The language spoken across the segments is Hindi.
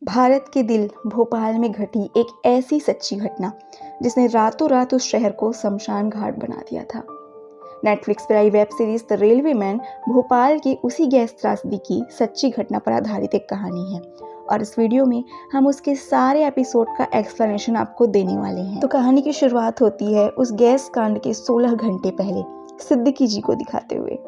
भारत के दिल भोपाल में घटी एक ऐसी सच्ची घटना जिसने रातों रात उस शहर को शमशान घाट बना दिया था। नेटफ्लिक्स पर आई web series the railwayman Bhopal की उसी गैस त्रासदी की सच्ची घटना पर आधारित एक कहानी है और इस वीडियो में हम उसके सारे एपिसोड का एक्सप्लेनेशन आपको देने वाले हैं। तो कहानी की शुरुआत होती है उस गैस कांड के 16 घंटे पहले सिद्दीकी जी को दिखाते हुए।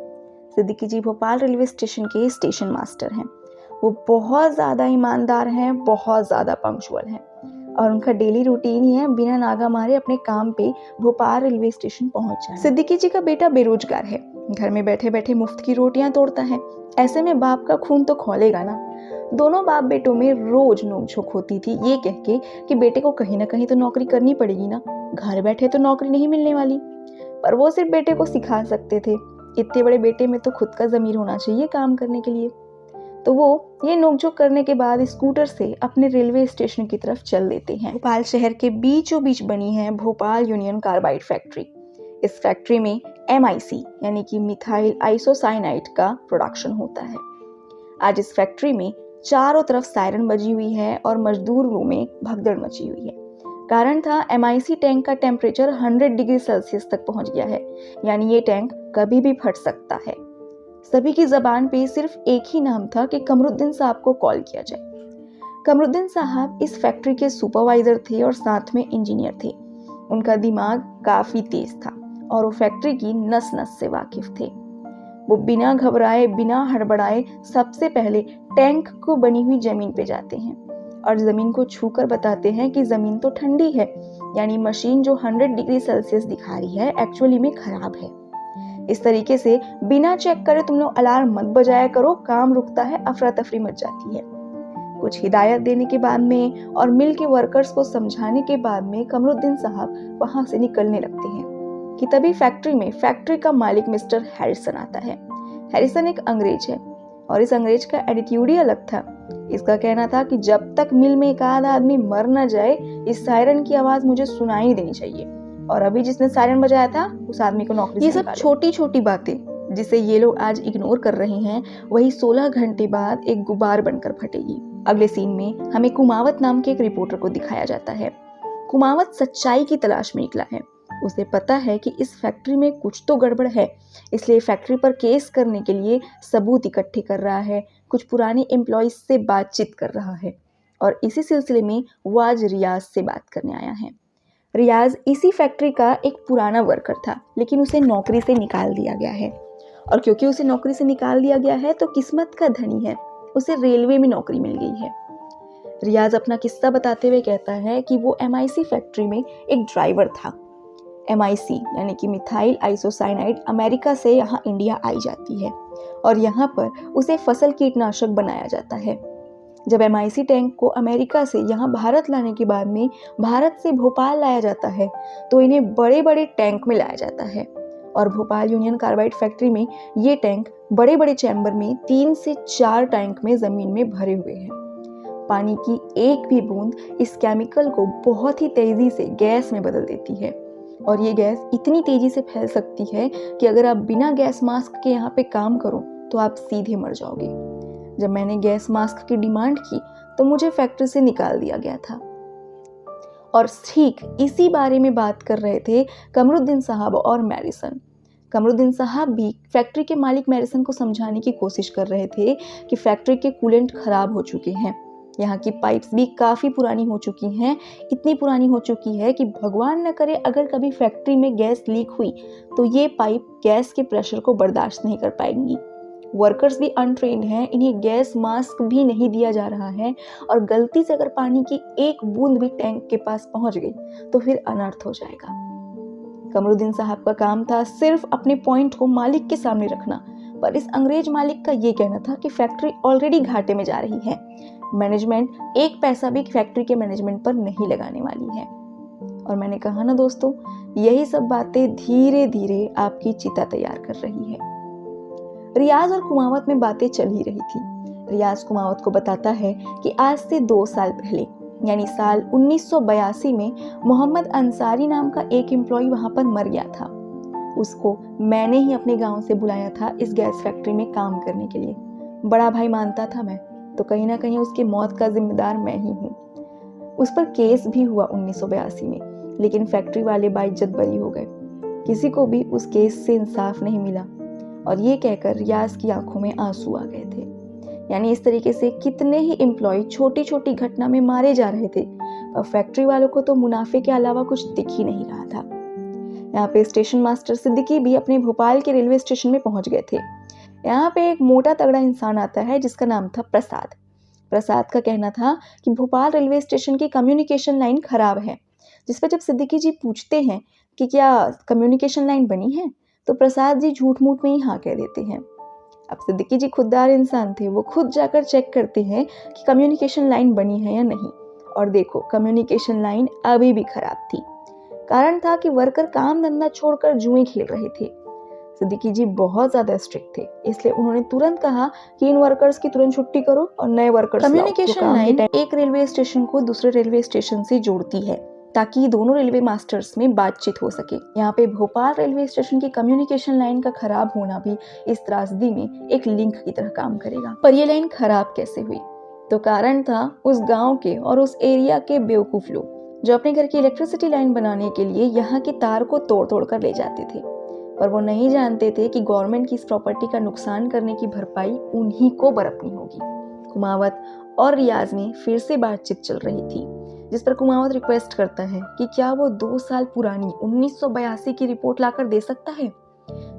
सिद्दीकी जी भोपाल रेलवे स्टेशन के स्टेशन मास्टर हैं। वो बहुत ज़्यादा ईमानदार हैं, बहुत ज़्यादा पंक्चुअल हैं और उनका डेली रूटीन ही है बिना नागा मारे अपने काम पे भोपाल रेलवे स्टेशन पहुंच जाए। सिद्दीकी जी का बेटा बेरोजगार है, घर में बैठे बैठे मुफ्त की रोटियां तोड़ता है। ऐसे में बाप का खून तो खौलेगा ना। दोनों बाप बेटों में रोज नोकझोंक होती थी ये कह के कि बेटे को कहीं ना कहीं तो नौकरी करनी पड़ेगी ना, घर बैठे तो नौकरी नहीं मिलने वाली। पर वो सिर्फ बेटे को सिखा सकते थे, इतने बड़े बेटे में तो खुद का ज़मीर होना चाहिए काम करने के लिए। तो वो ये नोकझोंक करने के बाद स्कूटर से अपने रेलवे स्टेशन की तरफ चल देते हैं। भोपाल शहर के बीचों बीच बनी है भोपाल यूनियन कार्बाइड फैक्ट्री। इस फैक्ट्री में MIC यानी कि मिथाइल आइसोसाइनाइड का प्रोडक्शन होता है। आज इस फैक्ट्री में चारों तरफ सायरन बजी हुई है और मजदूरों में भगदड़ मची हुई है। कारण था MIC टैंक का टेम्परेचर 100 डिग्री सेल्सियस तक पहुंच गया है, यानी ये टैंक कभी भी फट सकता है। सभी की जबान पे सिर्फ एक ही नाम था कि कमरुद्दीन साहब को कॉल किया जाए। कमरुद्दीन साहब इस फैक्ट्री के सुपरवाइजर थे और साथ में इंजीनियर थे। उनका दिमाग काफी तेज था और वो फैक्ट्री की नस नस से वाकिफ थे। वो बिना घबराए बिना हड़बड़ाए सबसे पहले टैंक को बनी हुई जमीन पे जाते हैं और जमीन को छूकर बताते हैं कि जमीन तो ठंडी है, यानी मशीन जो 100 डिग्री सेल्सियस दिखा रही है एक्चुअली में खराब है। इस तरीके से बिना चेक करे तुम लोग अलार्म मत बजाया करो, काम रुकता है, अफरा तफरी मच जाती है। कुछ हिदायत देने के बाद में और मिल के वर्कर्स को समझाने के बाद में कमरुद्दीन साहब वहां से निकलने लगते हैं कि तभी फैक्ट्री में फैक्ट्री का मालिक मिस्टर हैरिसन आता है। हैरिसन एक अंग्रेज है और इस अंग्रेज का एटीट्यूड ही अलग था। इसका कहना था कि जब तक मिल में एक आधा आदमी मर न जाए इस सायरन की आवाज मुझे सुनाई नहीं देनी चाहिए और अभी जिसने सायरन बजाया था उस आदमी को नौकरी से निकालो। ये सब छोटी छोटी बातें जिसे ये लोग आज इग्नोर कर रहे हैं वही 16 घंटे बाद एक गुबार बनकर फटेगी। अगले सीन में हमें कुमावत नाम के एक रिपोर्टर को दिखाया जाता है। कुमावत सच्चाई की तलाश में निकला है। उसे पता है कि इस फैक्ट्री में कुछ तो गड़बड़ है, इसलिए फैक्ट्री पर केस करने के लिए सबूत इकट्ठे कर रहा है, कुछ पुराने एम्प्लॉयज से बातचीत कर रहा है और इसी सिलसिले में वो आज रियाज से बात करने आया है। रियाज इसी फैक्ट्री का एक पुराना वर्कर था, लेकिन उसे नौकरी से निकाल दिया गया है और क्योंकि उसे नौकरी से निकाल दिया गया है तो किस्मत का धनी है, उसे रेलवे में नौकरी मिल गई है। रियाज अपना किस्सा बताते हुए कहता है कि वो MIC फैक्ट्री में एक ड्राइवर था। MIC यानी कि मिथाइल आइसोसाइनाइड अमेरिका से यहाँ इंडिया आई जाती है और यहाँ पर उसे फसल कीटनाशक बनाया जाता है। जब MIC टैंक को अमेरिका से यहाँ भारत लाने के बाद में भारत से भोपाल लाया जाता है तो इन्हें बड़े बड़े टैंक में लाया जाता है और भोपाल यूनियन कार्बाइड फैक्ट्री में ये टैंक बड़े बड़े चैम्बर में 3 से 4 टैंक में जमीन में भरे हुए हैं। पानी की एक भी बूंद इस केमिकल को बहुत ही तेजी से गैस में बदल देती है और ये गैस इतनी तेजी से फैल सकती है कि अगर आप बिना गैस मास्क के यहाँ पे काम करो तो आप सीधे मर जाओगे। जब मैंने गैस मास्क की डिमांड की तो मुझे फैक्ट्री से निकाल दिया गया था। और ठीक इसी बारे में बात कर रहे थे कमरुद्दीन साहब और मैरिसन। कमरुद्दीन साहब भी फैक्ट्री के मालिक मैरिसन को समझाने की कोशिश कर रहे थे कि फैक्ट्री के कूलेंट खराब हो चुके हैं, यहाँ की पाइप्स भी काफ़ी पुरानी हो चुकी हैं, इतनी पुरानी हो चुकी है कि भगवान न करे अगर कभी फैक्ट्री में गैस लीक हुई तो ये पाइप गैस के प्रेशर को बर्दाश्त नहीं कर पाएंगी। वर्कर्स भी अनट्रेन्ड हैं, इन्हें गैस मास्क भी नहीं दिया जा रहा है और गलती से अगर पानी की एक बूंद भी टैंक के पास पहुंच गई तो फिर अनर्थ हो जाएगा। कमरुद्दीन साहब का काम था सिर्फ अपने पॉइंट को मालिक के सामने रखना, पर इस अंग्रेज मालिक का ये कहना था कि फैक्ट्री ऑलरेडी घाटे में जा रही है, मैनेजमेंट एक पैसा भी फैक्ट्री के मैनेजमेंट पर नहीं लगाने वाली है। और मैंने कहा ना दोस्तों, यही सब बातें धीरे धीरे आपकी चिता तैयार कर रही है। रियाज और कुमावत में बातें चल ही रही थी। रियाज कुमावत को बताता है कि आज से 2 साल पहले यानी साल 1982 में मोहम्मद अंसारी नाम का एक एम्प्लॉय वहां पर मर गया था। उसको मैंने ही अपने गांव से बुलाया था इस गैस फैक्ट्री में काम करने के लिए। बड़ा भाई मानता था मैं, तो कहीं ना कहीं उसकी मौत का जिम्मेदार मैं ही हूँ। उस पर केस भी हुआ 1982 में, लेकिन फैक्ट्री वाले बाइज्जत बरी हो गए। किसी को भी उस केस से इंसाफ नहीं मिला और ये कहकर रियाज की आंखों में आंसू आ गए थे। यानी इस तरीके से कितने ही एम्प्लॉय छोटी छोटी घटना में मारे जा रहे थे, और फैक्ट्री वालों को तो मुनाफे के अलावा कुछ दिख ही नहीं रहा था। यहाँ पे स्टेशन मास्टर सिद्दीकी भी अपने भोपाल के रेलवे स्टेशन में पहुंच गए थे। यहाँ पे एक मोटा तगड़ा इंसान आता है जिसका नाम था प्रसाद। प्रसाद का कहना था कि भोपाल रेलवे स्टेशन की कम्युनिकेशन लाइन खराब है, जिस पर जब सिद्दीकी जी पूछते हैं कि क्या कम्युनिकेशन लाइन बनी है, तो प्रसाद जी झूठ मूठ में ही हाँ कह देते हैं। अब सिद्दीकी जी खुददार इंसान थे, वो खुद जाकर चेक करते हैं कि कम्युनिकेशन लाइन बनी है या नहीं, और देखो कम्युनिकेशन लाइन अभी भी खराब थी। कारण था कि वर्कर काम धंधा छोड़कर जुए खेल रहे थे। सिद्दीकी जी बहुत ज्यादा स्ट्रिक्ट थे, इसलिए उन्होंने तुरंत कहा कि इन वर्कर्स की तुरंत छुट्टी करो और नए वर्कर्स लाओ। कम्युनिकेशन लाइन एक रेलवे स्टेशन को दूसरे रेलवे स्टेशन से जोड़ती है ताकि दोनों रेलवे मास्टर्स में बातचीत हो सके। यहाँ पे भोपाल रेलवे स्टेशन की कम्युनिकेशन लाइन का खराब होना भी इस त्रासदी में एक लिंक की तरह काम करेगा। पर ये लाइन खराब कैसे हुई? तो कारण था उस गांव के और उस एरिया के बेवकूफ लोग जो अपने घर की इलेक्ट्रिसिटी लाइन बनाने के लिए यहाँ के तार को तोड़ तोड़ कर ले जाते थे, पर वो नहीं जानते थे कि गवर्नमेंट की इस प्रॉपर्टी का नुकसान करने की भरपाई उन्हीं को बरतनी होगी। कुमावत और रियाज में फिर से बातचीत चल रही थी, जिस पर कुमावत रिक्वेस्ट करता है कि क्या वो 2 साल पुरानी 1982 की रिपोर्ट लाकर दे सकता है,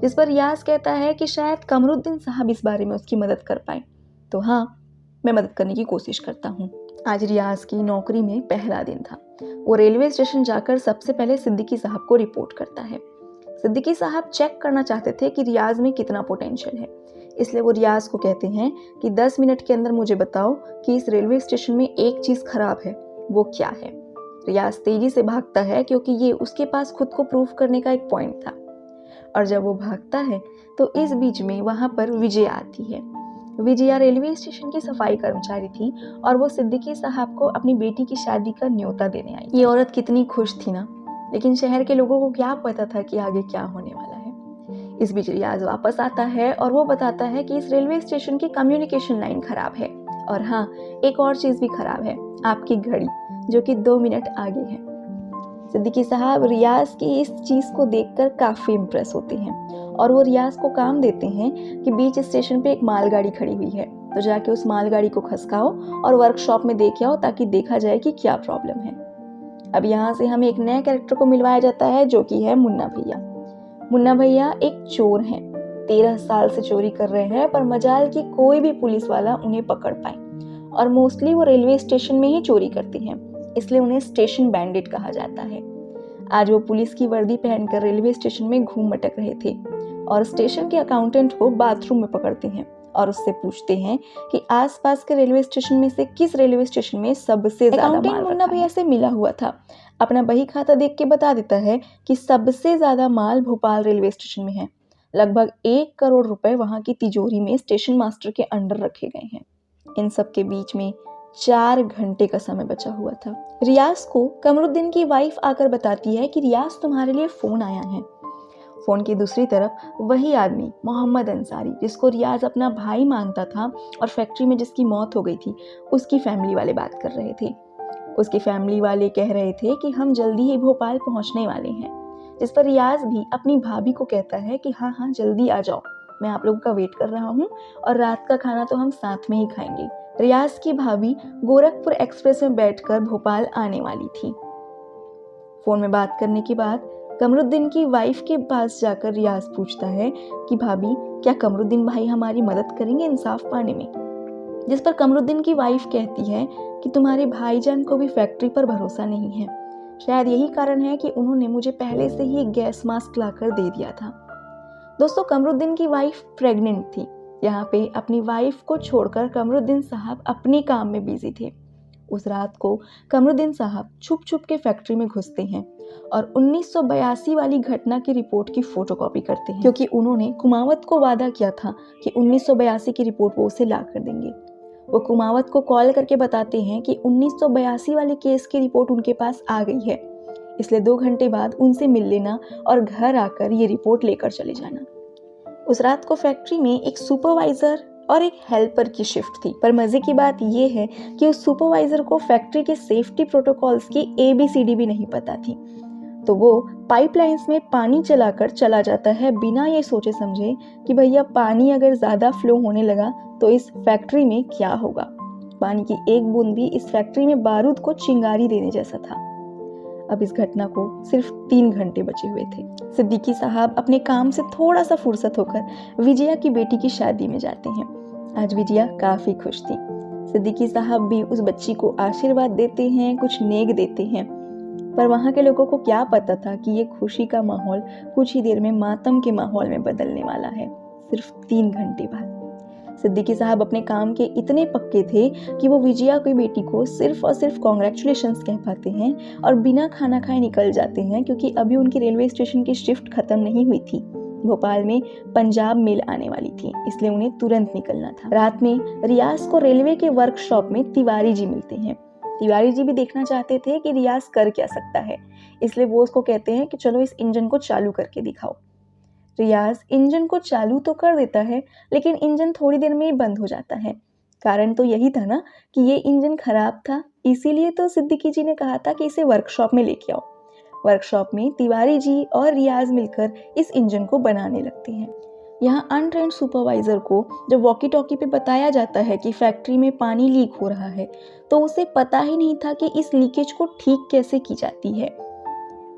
जिस पर रियाज कहता है कि शायद कमरुद्दीन साहब इस बारे में उसकी मदद कर पाए। तो हाँ, मैं मदद करने की कोशिश करता हूँ। आज रियाज की नौकरी में पहला दिन था। वो रेलवे स्टेशन जाकर सबसे पहले सिद्दीकी साहब को रिपोर्ट करता है। सिद्दीकी साहब चेक करना चाहते थे कि रियाज में कितना पोटेंशियल है, इसलिए वो रियाज को कहते हैं कि 10 मिनट के अंदर मुझे बताओ कि इस रेलवे स्टेशन में एक चीज खराब है, वो क्या है। रियाज तेजी से भागता है क्योंकि ये उसके पास खुद को प्रूफ करने का एक पॉइंट था। और जब वो भागता है तो इस बीच में वहां पर विजया आती है। विजया रेलवे स्टेशन की सफाई कर्मचारी थी और वो सिद्दीकी साहब को अपनी बेटी की शादी का न्योता देने आई। ये औरत कितनी खुश थी ना, लेकिन शहर के लोगों को क्या पता था कि आगे क्या होने वाला है। इस बीच रियाज वापस आता है और वो बताता है कि इस रेलवे स्टेशन की कम्युनिकेशन लाइन खराब है, और हाँ, एक और चीज भी खराब है, आपकी घड़ी जो कि 2 मिनट आगे है। सिद्दीकी साहब रियाज की इस चीज को देखकर काफी इम्प्रेस होते हैं और वो रियाज को काम देते हैं कि बीच स्टेशन पे एक मालगाड़ी खड़ी हुई है, तो जाके उस मालगाड़ी को खसकाओ और वर्कशॉप में देख आओ ताकि देखा जाए कि क्या प्रॉब्लम है। अब यहाँ से हमें एक नए कैरेक्टर को मिलवाया जाता है जो कि है मुन्ना भैया। मुन्ना भैया एक चोर हैं, 13 साल से चोरी कर रहे हैं, पर मजाल की कोई भी पुलिस वाला उन्हें पकड़ पाए, और मोस्टली वो रेलवे स्टेशन में ही चोरी करते हैं, इसलिए उन्हें स्टेशन बैंडिट कहा जाता है। आज वो पुलिस की वर्दी पहनकर रेलवे स्टेशन में घूम मटक रहे थे और स्टेशन के अकाउंटेंट को बाथरूम में पकड़ते हैं और उससे पूछते हैं कि आसपास के रेलवे स्टेशन में से किस रेलवे स्टेशन में सबसे ज्यादा माल रखा है। मुन्ना भैया से मिला हुआ था, अपना बही खाता देख के बता देता है कि सबसे ज्यादा माल भोपाल रेलवे स्टेशन में है। लगभग 1 करोड़ रुपए वहां की तिजोरी में स्टेशन मास्टर के अंडर रखे गए हैं। इन सब के बीच में 4 घंटे का समय बचा हुआ था। रियाज को कमरुद्दीन की वाइफ आकर बताती है कि रियाज तुम्हारे लिए फोन आया है। फोन की दूसरी तरफ वही आदमी मोहम्मद अंसारी, जिसको रियाज अपना भाई मानता था और फैक्ट्री में जिसकी मौत हो गई थी, उसकी फैमिली वाले बात कर रहे थे। उसकी फैमिली वाले कह रहे थे कि हम जल्दी ही भोपाल पहुंचने वाले हैं, जिस पर रियाज भी अपनी भाभी को कहता है कि हाँ हाँ जल्दी आ जाओ, मैं आप लोगों का वेट कर रहा हूँ और रात का खाना तो हम साथ में ही खाएंगे। रियाज की भाभी गोरखपुर एक्सप्रेस में बैठकर भोपाल आने वाली थी। फोन में बात करने के बाद कमरुद्दीन की वाइफ के पास जाकर रियाज पूछता है कि भाभी, क्या कमरुद्दीन भाई हमारी मदद करेंगे इंसाफ पाने में, जिस पर कमरुद्दीन की वाइफ कहती है कि तुम्हारे भाईजान को भी फैक्ट्री पर भरोसा नहीं है, शायद यही कारण है कि उन्होंने मुझे पहले से ही गैस मास्क लाकर दे दिया था। दोस्तों, कमरुद्दीन की वाइफ प्रेग्नेंट थी। यहाँ पे अपनी वाइफ को छोड़कर कमरुद्दीन साहब अपने काम में बिजी थे। उस रात को कमरुद्दीन साहब छुप छुप के फैक्ट्री में घुसते हैं और 1982 वाली घटना की रिपोर्ट की फोटोकॉपी करते हैं, क्योंकि उन्होंने कुमावत को वादा किया था कि 1982 की रिपोर्ट वो उसे ला कर देंगे। वो कुमावत को कॉल करके बताते हैं कि 1982 वाले केस की रिपोर्ट उनके पास आ गई है, इसलिए 2 घंटे बाद उनसे मिल लेना और घर आकर ये रिपोर्ट लेकर चले जाना। उस रात को फैक्ट्री में एक सुपरवाइजर और एक हेल्पर की शिफ्ट थी। पर मज़े की बात यह है कि उस सुपरवाइज़र को फैक्ट्री के सेफ्टी प्रोटोकॉल्स की ABCD भी नहीं पता थी। तो वो पाइपलाइंस में पानी चलाकर चला जाता है बिना ये सोचे समझे कि भैया पानी अगर ज़्यादा फ्लो होने लगा तो इस फैक्ट्री में क्या होगा। पानी की एक बूंद भी इस फैक्ट्री में बारूद को चिंगारी देने जैसा था। अब इस घटना को सिर्फ 3 घंटे बचे हुए थे। सिद्दीकी साहब अपने काम से थोड़ा सा फुर्सत होकर विजया की बेटी की शादी में जाते हैं। आज विजया काफी खुश थी। सिद्दीकी साहब भी उस बच्ची को आशीर्वाद देते हैं, कुछ नेक देते हैं। पर वहां के लोगों को क्या पता था कि ये खुशी का माहौल कुछ ही देर में मातम के माहौल में बदलने वाला है। सिर्फ 3 घंटे बाद सिद्दीकी साहब अपने काम के इतने पक्के थे कि वो विजया की बेटी को सिर्फ और सिर्फ कॉन्ग्रेचुलेशंस कह पाते हैं और बिना खाना खाए निकल जाते हैं, क्योंकि अभी उनकी रेलवे स्टेशन की शिफ्ट खत्म नहीं हुई थी। भोपाल में पंजाब मेल आने वाली थी, इसलिए उन्हें तुरंत निकलना था। रात में रियाज को रेलवे के वर्कशॉप में तिवारी जी मिलते हैं। तिवारी जी भी देखना चाहते थे कि रियाज कर क्या सकता है, इसलिए वो उसको कहते हैं कि चलो इस इंजन को चालू करके दिखाओ। रियाज इंजन को चालू तो कर देता है, लेकिन इंजन थोड़ी देर में ही बंद हो जाता है। कारण तो यही था ना कि ये इंजन खराब था, इसीलिए तो सिद्दीकी जी ने कहा था कि इसे वर्कशॉप में लेके आओ। वर्कशॉप में तिवारी जी और रियाज मिलकर इस इंजन को बनाने लगते हैं। यहाँ अनट्रेंड सुपरवाइजर को जब वॉकी टॉकी पे बताया जाता है कि फैक्ट्री में पानी लीक हो रहा है, तो उसे पता ही नहीं था कि इस लीकेज को ठीक कैसे की जाती है।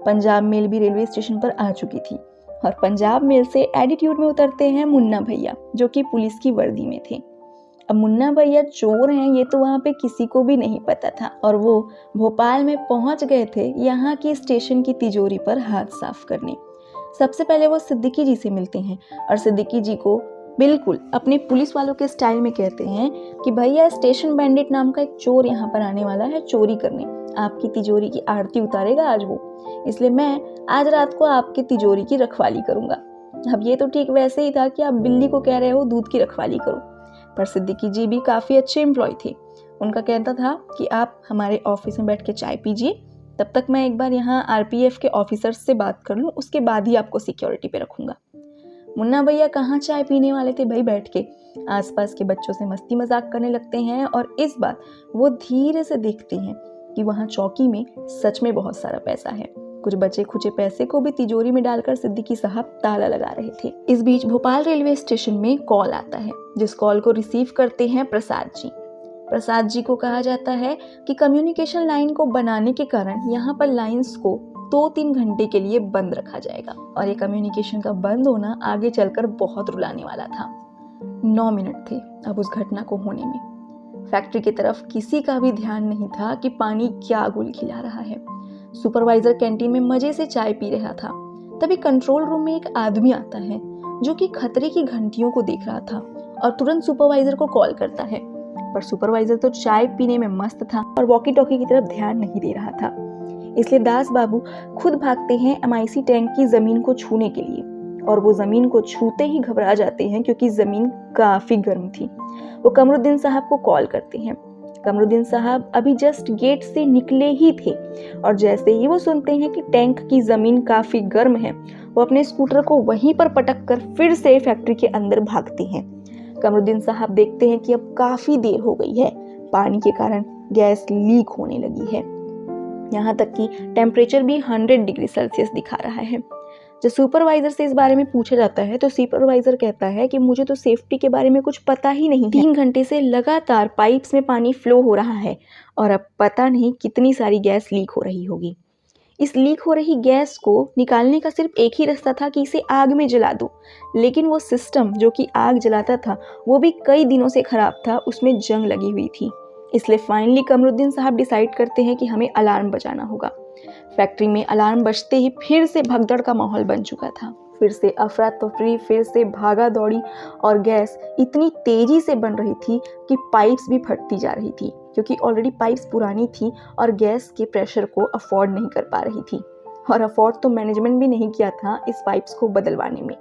पंजाब मेल भी रेलवे स्टेशन पर आ चुकी थी और पंजाब मेल से एटीट्यूड में उतरते हैं मुन्ना भैया, जो कि पुलिस की वर्दी में थे। अब मुन्ना भैया चोर हैं ये तो वहाँ पे किसी को भी नहीं पता था, और वो भोपाल में पहुँच गए थे यहाँ की स्टेशन की तिजोरी पर हाथ साफ करने। सबसे पहले वो सिद्दीकी जी से मिलते हैं और सिद्दीकी जी को बिल्कुल अपने पुलिस वालों के स्टाइल में कहते हैं कि भैया स्टेशन बैंडिट नाम का एक चोर यहाँ पर आने वाला है चोरी करने, आपकी तिजोरी की आरती उतारेगा आज वो, इसलिए मैं आज रात को आपकी तिजोरी की रखवाली करूंगा। अब ये तो ठीक वैसे ही था कि आप बिल्ली को कह रहे हो दूध की रखवाली करो, पर सिद्दीकी जी भी काफ़ी अच्छे एम्प्लॉय थे। उनका कहना था कि आप हमारे ऑफिस में बैठ के चाय पीजिए, तब तक मैं एक बार यहाँ RPF के ऑफिसर्स से बात कर लूँ, उसके बाद ही आपको सिक्योरिटी पे रखूंगा। मुन्ना भैया कहाँ चाय पीने वाले थे भाई, बैठ के आसपास के बच्चों से मस्ती मजाक करने लगते हैं, और इस बार वो धीरे से देखते हैं कि वहाँ चौकी में सच में बहुत सारा पैसा है। कुछ बचे खुचे पैसे को भी तिजोरी में डालकर सिद्दीकी साहब ताला लगा रहे थे। इस बीच भोपाल रेलवे स्टेशन में कॉल आता है, जिस कॉल को रिसीव करते हैं प्रसाद जी। प्रसाद जी को कहा जाता है कि कम्युनिकेशन लाइन को बनाने के कारण यहाँ पर लाइंस को 2-3 घंटे के लिए बंद रखा जाएगा, और ये कम्युनिकेशन का बंद होना आगे चलकर बहुत रुलाने वाला था। 9 मिनट थे अब उस घटना को होने में। फैक्ट्री की तरफ किसी का भी ध्यान नहीं था कि पानी क्या गुल खिला रहा है। सुपरवाइजर कैंटीन में मजे से चाय पी रहा था, तभी कंट्रोल रूम में एक आदमी आता है जो कि खतरे की घंटियों को देख रहा था और तुरंत सुपरवाइजर को कॉल करता है। पर सुपरवाइजर तो चाय पीने में मस्त था और वॉकी टॉकी की तरफ ध्यान नहीं दे रहा था, इसलिए दास बाबू खुद भागते हैं MIC टैंक की जमीन को छूने के लिए, और वो जमीन को छूते ही घबरा जाते हैं क्योंकि जमीन काफी गर्म थी। वो कमरुद्दीन साहब को कॉल करते हैं। कमरुद्दीन साहब अभी जस्ट गेट से निकले ही थे, और जैसे ही वो सुनते हैं कि टैंक की जमीन काफी गर्म है, वो अपने स्कूटर को वहीं पर पटक कर फिर से फैक्ट्री के अंदर भागते हैं। कमरुद्दीन साहब देखते हैं कि अब काफी देर हो गई है, पानी के कारण गैस लीक होने लगी है, यहाँ तक कि टेम्परेचर भी 100 डिग्री सेल्सियस दिखा रहा है। जब सुपरवाइजर से इस बारे में पूछा जाता है तो सुपरवाइजर कहता है कि मुझे तो सेफ्टी के बारे में कुछ पता ही नहीं है। 3 घंटे से लगातार पाइप्स में पानी फ्लो हो रहा है और अब पता नहीं कितनी सारी गैस लीक हो रही होगी। इस लीक हो रही गैस को निकालने का सिर्फ एक ही रास्ता था कि इसे आग में जला दो, लेकिन वो सिस्टम जो कि आग जलाता था वो भी कई दिनों से खराब था, उसमें जंग लगी हुई थी। इसलिए फाइनली कमरुद्दीन साहब डिसाइड करते हैं कि हमें अलार्म बजाना होगा। फैक्ट्री में अलार्म बजते ही फिर से भगदड़ का माहौल बन चुका था। फिर से अफरा तफरी, फिर से भागा दौड़ी, और गैस इतनी तेजी से बन रही थी कि पाइप्स भी फटती जा रही थी, क्योंकि ऑलरेडी पाइप्स पुरानी थी और गैस के प्रेशर को अफोर्ड नहीं कर पा रही थी, और अफोर्ड तो मैनेजमेंट भी नहीं किया था इस पाइप्स को बदलवाने में।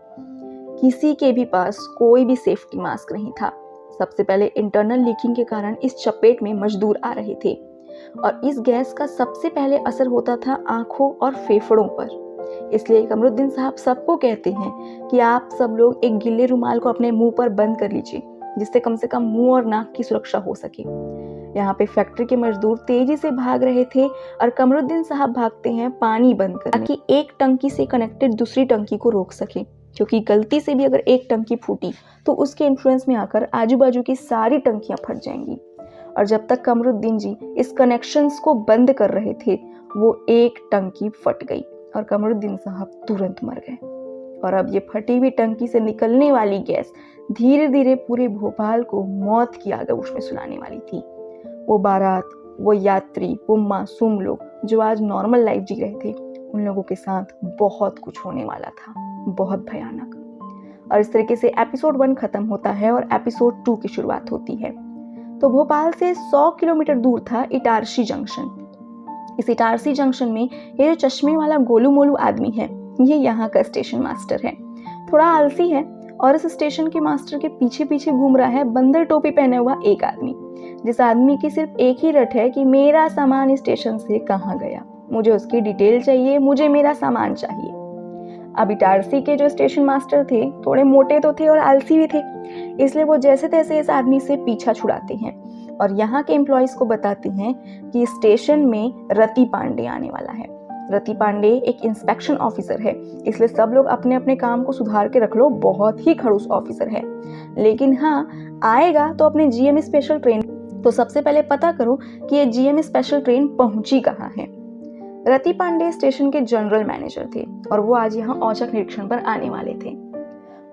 किसी के भी पास कोई भी सेफ्टी मास्क नहीं था। सबसे पहले इंटरनल लीकिंग के कारण इस चपेट में मजदूर आ रहे थे, और इस गैस का सबसे पहले असर होता था आंखों और फेफड़ों पर। इसलिए कमरुद्दीन साहब सबको कहते हैं कि आप सब लोग एक गीले रुमाल को अपने मुंह पर बंद कर लीजिए, जिससे कम से कम मुंह और नाक की सुरक्षा हो सके। यहाँ पे फैक्ट्री के मजदूर तेजी से भाग रहे थे और कमरुद्दीन साहब भागते हैं पानी बंद करने, ताकि एक टंकी से कनेक्टेड दूसरी टंकी को रोक सके, क्योंकि गलती से भी अगर एक टंकी फूटी तो उसके इन्फ्लुएंस में आकर आजू बाजू की सारी टंकियां फट जाएंगी। और जब तक कमरुद्दीन जी इस कनेक्शंस को बंद कर रहे थे, वो एक टंकी फट गई और कमरुद्दीन साहब तुरंत मर गए। और अब ये फटी हुई टंकी से निकलने वाली गैस धीरे धीरे पूरे भोपाल को मौत की आगोश में सुलाने वाली थी। वो बारात, वो यात्री, वो मासूम लोग जो आज नॉर्मल लाइफ जी रहे थे, उन लोगों के साथ बहुत कुछ होने वाला था, बहुत भयानक। और इस तरीके से एपिसोड 1 खत्म होता है और एपिसोड 2 की शुरुआत होती है। तो भोपाल से 100 किलोमीटर दूर था इटारसी जंक्शन। इस इटारसी जंक्शन में ये जो चश्मे वाला गोलू मोलू आदमी है, ये यहाँ का स्टेशन मास्टर है। थोड़ा आलसी है और इस स्टेशन के मास्टर के पीछे पीछे घूम रहा है बंदर टोपी पहने हुआ एक आदमी, जिस आदमी की सिर्फ एक ही रट है कि मेरा सामान स्टेशन से कहाँ गया, मुझे उसकी डिटेल चाहिए, मुझे मेरा सामान चाहिए। अब इटारसी के जो स्टेशन मास्टर थे थोड़े मोटे तो थे और आलसी भी थे, इसलिए वो जैसे तैसे इस आदमी से पीछा छुड़ाते हैं और यहाँ के एम्प्लॉइज को बताते हैं कि स्टेशन में रति पांडे आने वाला है। रति पांडे एक इंस्पेक्शन ऑफिसर है, इसलिए सब लोग अपने अपने काम को सुधार के रख लो, बहुत ही खड़ूस ऑफिसर है। लेकिन हाँ, आएगा तो अपने जीएम स्पेशल ट्रेन, तो सबसे पहले पता करो कि ये जीएम स्पेशल ट्रेन पहुंची कहाँ है। रति पांडे स्टेशन के जनरल मैनेजर थे और वो आज यहाँ औचक निरीक्षण पर आने वाले थे।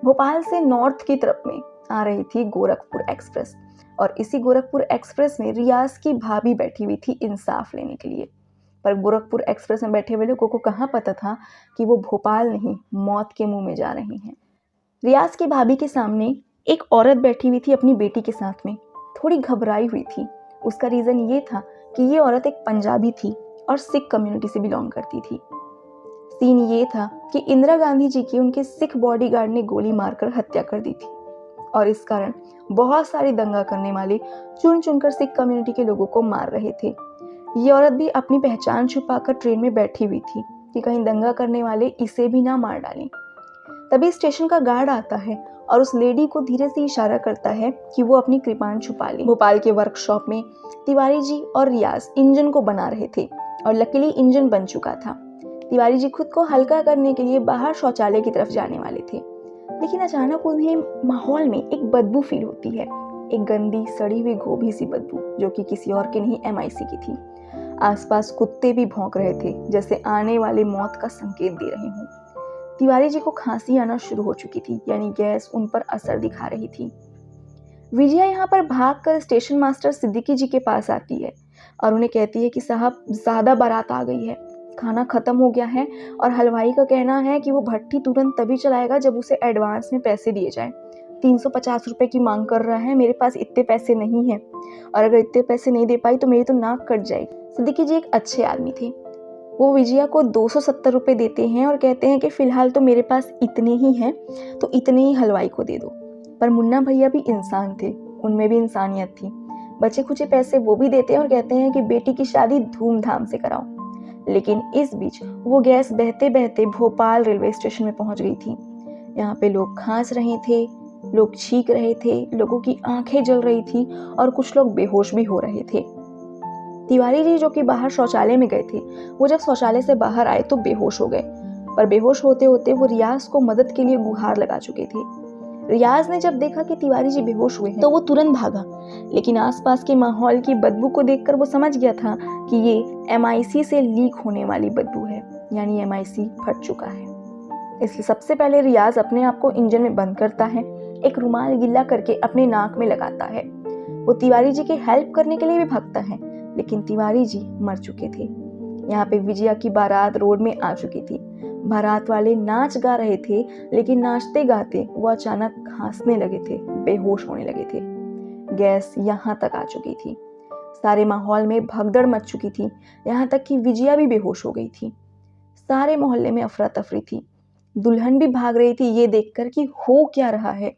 भोपाल से नॉर्थ की तरफ में आ रही थी गोरखपुर एक्सप्रेस और इसी गोरखपुर एक्सप्रेस में रियाज की भाभी बैठी हुई थी इंसाफ लेने के लिए। पर गोरखपुर एक्सप्रेस में बैठे हुए लोगों को कहाँ पता था कि वो भोपाल नहीं, मौत के मुंह में जा रही हैं। रियाज की भाभी के सामने एक औरत बैठी हुई थी अपनी बेटी के साथ में, थोड़ी घबराई हुई थी। उसका रीज़न ये था कि ये औरत एक पंजाबी थी और सिख कम्युनिटी से बिलोंग करती थी। सीन ये था कि इंदिरा गांधी जी की उनके सिख बॉडीगार्ड ने गोली मारकर हत्या कर दी थी और इस कारण बहुत सारे दंगा करने वाले चुन चुनकर सिख कम्युनिटी के लोगों को मार रहे थे। ये औरत भी अपनी पहचान छुपाकर ट्रेन में बैठी हुई थी कि कहीं दंगा करने वाले इसे भी ना मार डालें। तभी स्टेशन का गार्ड आता है और उस लेडी को धीरे से इशारा करता है कि वो अपनी कृपाण छुपा ले। भोपाल के वर्कशॉप में तिवारी जी और रियाज इंजन को बना रहे थे और लकीली इंजन बन चुका था। तिवारी जी खुद को हल्का करने के लिए बाहर शौचालय की तरफ जाने वाले थे, लेकिन अचानक उन्हें माहौल में एक बदबू फील होती है, एक गंदी सड़ी हुई गोभी सी बदबू, जो कि किसी और के नहीं MIC की थी। आसपास कुत्ते भी भौंक रहे थे, जैसे आने वाले मौत का संकेत दे रहे हों। तिवारी जी को खांसी आना शुरू हो चुकी थी, यानी गैस उन पर असर दिखा रही थी। विजया यहाँ पर भागकर स्टेशन मास्टर सिद्दीकी जी के पास आती है और उन्हें कहती है कि साहब ज़्यादा बारात आ गई है, खाना ख़त्म हो गया है और हलवाई का कहना है कि वो भट्टी तुरंत तभी चलाएगा जब उसे एडवांस में पैसे दिए जाएं। 350 रुपये की मांग कर रहा है, मेरे पास इतने पैसे नहीं हैं और अगर इतने पैसे नहीं दे पाई तो मेरी तो नाक कट जाएगी। सिद्दीकी जी एक अच्छे आदमी थे, वो विजया को 270 रुपये देते हैं और कहते हैं कि फ़िलहाल तो मेरे पास इतने ही हैं, तो इतने ही हलवाई को दे दो। पर मुन्ना भैया भी इंसान थे, उनमें भी इंसानियत थी। बचे खुचे पैसे वो भी देते हैं और कहते हैं कि बेटी की शादी धूमधाम से कराओ। लेकिन इस बीच वो गैस बहते बहते भोपाल रेलवे स्टेशन में पहुंच गई थी। यहाँ पे लोग खांस रहे थे, लोग छींक रहे थे, लोगों की आंखें जल रही थी और कुछ लोग बेहोश भी हो रहे थे। तिवारी जी जो कि बाहर शौचालय में गए थे, वो जब शौचालय से बाहर आए तो बेहोश हो गए, पर बेहोश होते होते वो रियाज को मदद के लिए गुहार लगा चुके थे। रियाज ने जब देखा कि तिवारी जी बेहोश हुए हैं तो वो तुरंत भागा, लेकिन आसपास के माहौल की बदबू को देखकर वो समझ गया था कि ये MIC से लीक होने वाली बदबू है, यानी MIC फट चुका है। इसलिए सबसे पहले रियाज अपने आप को इंजन में बंद करता है, एक रुमाल गीला करके अपने नाक में लगाता है। वो तिवारी जी की हेल्प करने के लिए भी भागता है, लेकिन तिवारी जी मर चुके थे। यहाँ पे विजया की बारात रोड में आ चुकी थी। बारात वाले नाच गा रहे थे, लेकिन नाचते गाते वो अचानक खांसने लगे थे, बेहोश होने लगे थे। गैस यहाँ तक आ चुकी थी, सारे माहौल में भगदड़ मच चुकी थी, यहाँ तक कि विजया भी बेहोश हो गई थी। सारे मोहल्ले में अफरा तफरी थी, दुल्हन भी भाग रही थी ये देखकर कि हो क्या रहा है।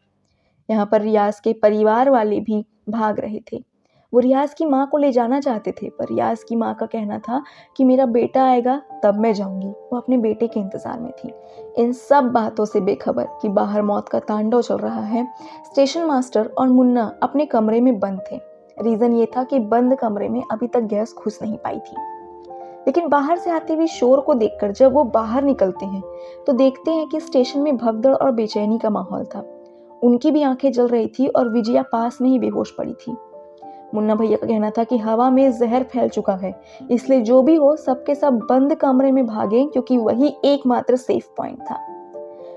यहाँ पर रियाज के परिवार वाले भी भाग रहे थे, वो रियाज की माँ को ले जाना चाहते थे, पर रियाज की माँ का कहना था कि मेरा बेटा आएगा तब मैं जाऊंगी। वो अपने बेटे के इंतजार में थी। इन सब बातों से बेखबर कि बाहर मौत का तांडव चल रहा है, स्टेशन मास्टर और मुन्ना अपने कमरे में बंद थे। रीजन ये था कि बंद कमरे में अभी तक गैस घुस नहीं पाई थी। लेकिन बाहर से आते हुए शोर को देखकर जब वो बाहर निकलते हैं तो देखते हैं कि स्टेशन में भगदड़ और बेचैनी का माहौल था। उनकी भी आंखें जल रही थी और विजया पास में ही बेहोश पड़ी थी। मुन्ना भैया का कहना था कि हवा में जहर फैल चुका है, इसलिए जो भी हो सबके सब बंद कमरे में भागें, क्योंकि वही एकमात्र सेफ पॉइंट था।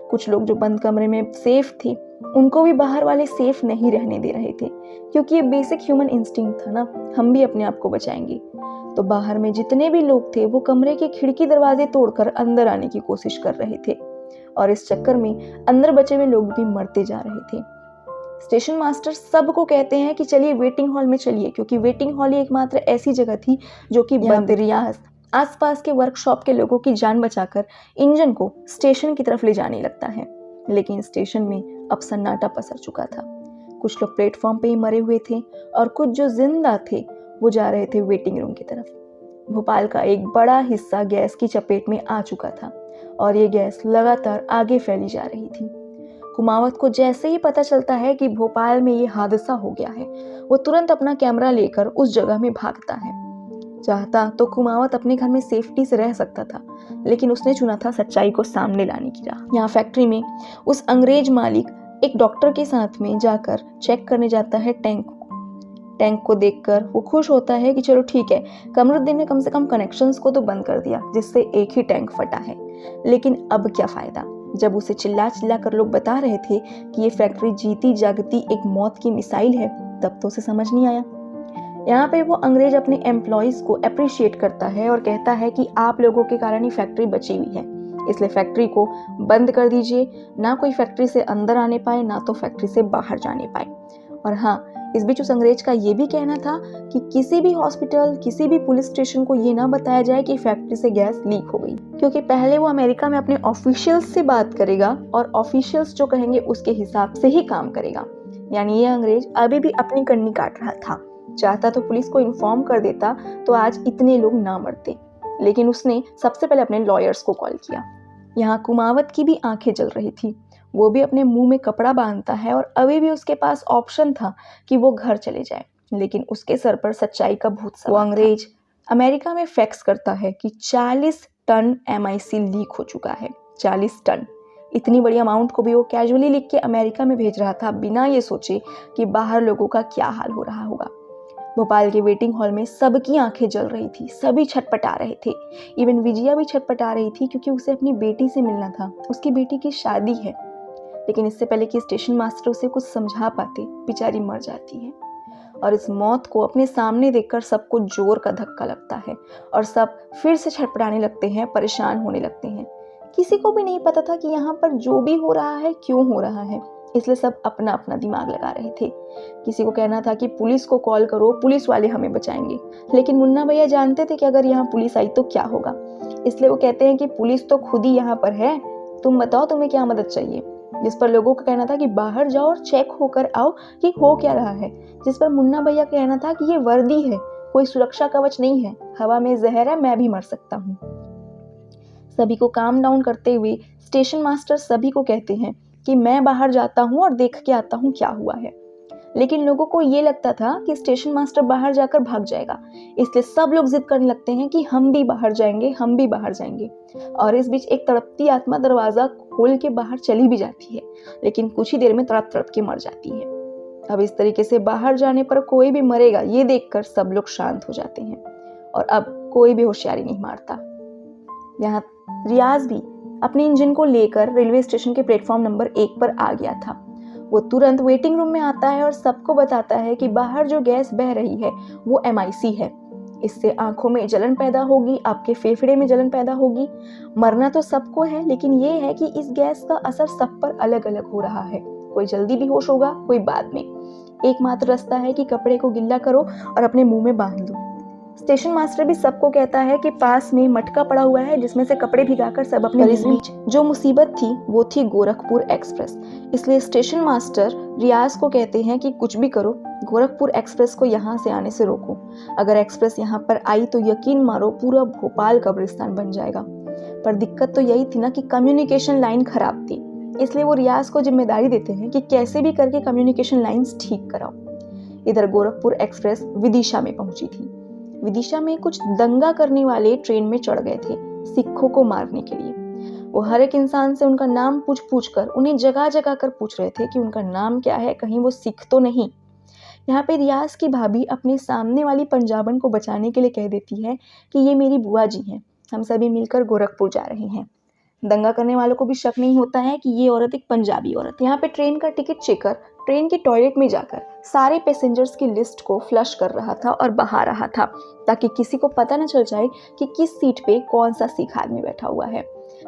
कुछ लोग जो बंद कमरे में सेफ थे उनको भी बाहर वाले सेफ नहीं रहने दे रहे थे, क्योंकि ये बेसिक ह्यूमन इंस्टिंक्ट था ना, हम भी अपने आप को बचाएंगे। तो बाहर में जितने भी लोग थे वो कमरे के खिड़की दरवाजे तोड़कर अंदर आने की कोशिश कर रहे थे, और इस चक्कर में अंदर बचे हुए लोग भी मरते जा रहे थे। स्टेशन मास्टर सबको कहते हैं कि चलिए वेटिंग हॉल में चलिए, क्योंकि वेटिंग हॉल ही एकमात्र ऐसी जगह थी जो कि बंद। रियाज आसपास के वर्कशॉप के लोगों की जान बचाकर इंजन को स्टेशन की तरफ ले जाने लगता है, लेकिन स्टेशन में अब सन्नाटा पसर चुका था। कुछ लोग प्लेटफॉर्म पे ही मरे हुए थे और कुछ जो जिंदा थे वो जा रहे थे वेटिंग रूम की तरफ। भोपाल का एक बड़ा हिस्सा गैस की चपेट में आ चुका था और ये गैस लगातार आगे फैली जा रही थी। कुमावत को जैसे ही पता चलता है कि भोपाल में ये हादसा हो गया है, वो तुरंत अपना कैमरा लेकर उस जगह में भागता है। चाहता तो कुमावत अपने घर में सेफ्टी से रह सकता था, लेकिन उसने चुना था सच्चाई को सामने लाने की राह। यहाँ फैक्ट्री में उस अंग्रेज मालिक एक डॉक्टर के साथ में जाकर चेक करने जाता है टैंक को देखकर वो खुश होता है कि चलो ठीक है, कमरुद्दीन ने कम से कम कनेक्शंस को तो बंद कर दिया जिससे एक ही टैंक फटा है। लेकिन अब क्या फायदा, जब उसे चिल्ला चिल्ला कर लोग बता रहे थे कि ये फैक्ट्री जीती जागती एक मौत की मिसाइल है, तब तो उसे समझ नहीं आया। यहाँ पे वो अंग्रेज अपने एम्प्लॉयज को अप्रिशिएट करता है और कहता है कि आप लोगों के कारण ही फैक्ट्री बची हुई है, इसलिए फैक्ट्री को बंद कर दीजिए, ना कोई फैक्ट्री से अंदर आने पाए ना तो फैक्ट्री से बाहर जाने पाए। और हाँ, इस बीच उस अंग्रेज का ये भी कहना था कि किसी भी हॉस्पिटल, किसी भी पुलिस स्टेशन को ये ना बताया जाए कि फैक्ट्री से गैस लीक हो गई, क्योंकि पहले वो अमेरिका में अपने ऑफिशियल्स से बात करेगा और ऑफिशियल्स जो कहेंगे उसके हिसाब से ही काम करेगा। यानी ये अंग्रेज अभी भी अपनी कन्नी काट रहा था। चाहता तो पुलिस को इन्फॉर्म कर देता तो आज इतने लोग ना मरते, लेकिन उसने सबसे पहले अपने लॉयर्स को कॉल किया। यहाँ कुमावत की भी आंखें जल रही थी, वो भी अपने मुंह में कपड़ा बांधता है और अभी भी उसके पास ऑप्शन था कि वो घर चले जाए, लेकिन उसके सर पर सच्चाई का भूत सवार था। वो अंग्रेज अमेरिका में फैक्स करता है कि 40 टन MIC लीक हो चुका है। 40 टन, इतनी बड़ी अमाउंट को भी वो कैजुअली लिख के अमेरिका में भेज रहा था, बिना ये सोचे कि बाहर लोगों का क्या हाल हो रहा होगा। भोपाल के वेटिंग हॉल में सबकी आंखें जल रही थी, सभी छटपटा रहे थे। इवन विजया भी छटपटा रही थी, क्योंकि उसे अपनी बेटी से मिलना था, उसकी बेटी की शादी है। लेकिन इससे पहले कि स्टेशन मास्टर उसे कुछ समझा पाते, बेचारी मर जाती है। और इस मौत को अपने सामने देखकर सबको जोर का धक्का लगता है और सब फिर से छटपटाने लगते हैं, परेशान होने लगते हैं। किसी को भी नहीं पता था कि यहाँ पर जो भी हो रहा है क्यों हो रहा है, इसलिए सब अपना अपना दिमाग लगा रहे थे। किसी को कहना था कि पुलिस को कॉल करो, पुलिस वाले हमें बचाएंगे, लेकिन मुन्ना भैया जानते थे कि अगर यहाँ पुलिस आई तो क्या होगा, इसलिए वो कहते हैं कि पुलिस तो खुद ही यहाँ पर है, तुम बताओ तुम्हें क्या मदद चाहिए। जिस पर लोगों का कहना था कि बाहर जाओ और चेक होकर आओ कि हो क्या रहा है, जिस पर मुन्ना भैया का कहना था कि ये वर्दी है, कोई सुरक्षा कवच नहीं है, हवा में जहर है, मैं भी मर सकता हूँ। सभी को काम डाउन करते हुए स्टेशन मास्टर सभी को कहते हैं कि मैं बाहर जाता हूँ और देख के आता हूँ क्या हुआ है। लेकिन लोगों को ये लगता था कि स्टेशन मास्टर बाहर जाकर भाग जाएगा, इसलिए सब लोग जिद करने लगते हैं कि हम भी बाहर जाएंगे, हम भी बाहर जाएंगे। और इस बीच एक तड़पती आत्मा दरवाजा खोल के बाहर चली भी जाती है, लेकिन कुछ ही देर में तड़प तड़प के मर जाती है। अब इस तरीके से बाहर जाने पर कोई भी मरेगा ये देखकर सब लोग शांत हो जाते हैं और अब कोई भी होशियारी नहीं मारता। यहाँ रियाज भी अपने इंजन को लेकर रेलवे स्टेशन के प्लेटफॉर्म नंबर 1 पर आ गया था। वो तुरंत वेटिंग रूम में आता है और सबको बताता है कि बाहर जो गैस बह रही है वो MIC है, इससे आंखों में जलन पैदा होगी, आपके फेफड़े में जलन पैदा होगी, मरना तो सबको है, लेकिन ये है कि इस गैस का असर सब पर अलग अलग हो रहा है, कोई जल्दी बेहोश होगा, कोई बाद में। एकमात्र रास्ता है कि कपड़े को गिल्ला करो और अपने मुंह में बांध लो। स्टेशन मास्टर भी सबको कहता है कि पास में मटका पड़ा हुआ है जिसमें से कपड़े भिगाकर सब अपने इस बीच जो मुसीबत थी वो थी गोरखपुर एक्सप्रेस। इसलिए स्टेशन मास्टर रियाज को कहते हैं कि कुछ भी करो, गोरखपुर एक्सप्रेस को यहाँ से आने से रोको। अगर एक्सप्रेस यहाँ पर आई तो यकीन मारो पूरा भोपाल कब्रिस्तान बन जाएगा। पर दिक्कत तो यही थी ना कि कम्युनिकेशन लाइन खराब थी। इसलिए वो रियाज को जिम्मेदारी देते हैं कि कैसे भी करके कम्युनिकेशन लाइंस ठीक कराओ। इधर गोरखपुर एक्सप्रेस विदिशा में पहुंची थी। विदिशा में कुछ दंगा करने वाले ट्रेन में चढ़ गए थे सिखों को मारने के लिए। वो हर एक इंसान से उनका नाम पूछ कर उन्हें जगह जगह कर पूछ रहे थे कि उनका नाम क्या है, कहीं वो सिख तो नहीं। यहाँ पे रियाज की भाभी अपने सामने वाली पंजाबन को बचाने के लिए कह देती है कि ये मेरी बुआ जी हैं, हम सभी मिलकर गोरखपुर जा रहे हैं। दंगा करने वालों को भी शक नहीं होता है कि ये औरत एक पंजाबी औरत। यहाँ पे ट्रेन का टिकट चेकर ट्रेन के टॉयलेट में जाकर सारे पैसेंजर्स की लिस्ट को फ्लश कर रहा था और बहा रहा था ताकि किसी को पता न चल जाए कि किस सीट पे कौन सा सिख आदमी बैठा हुआ है।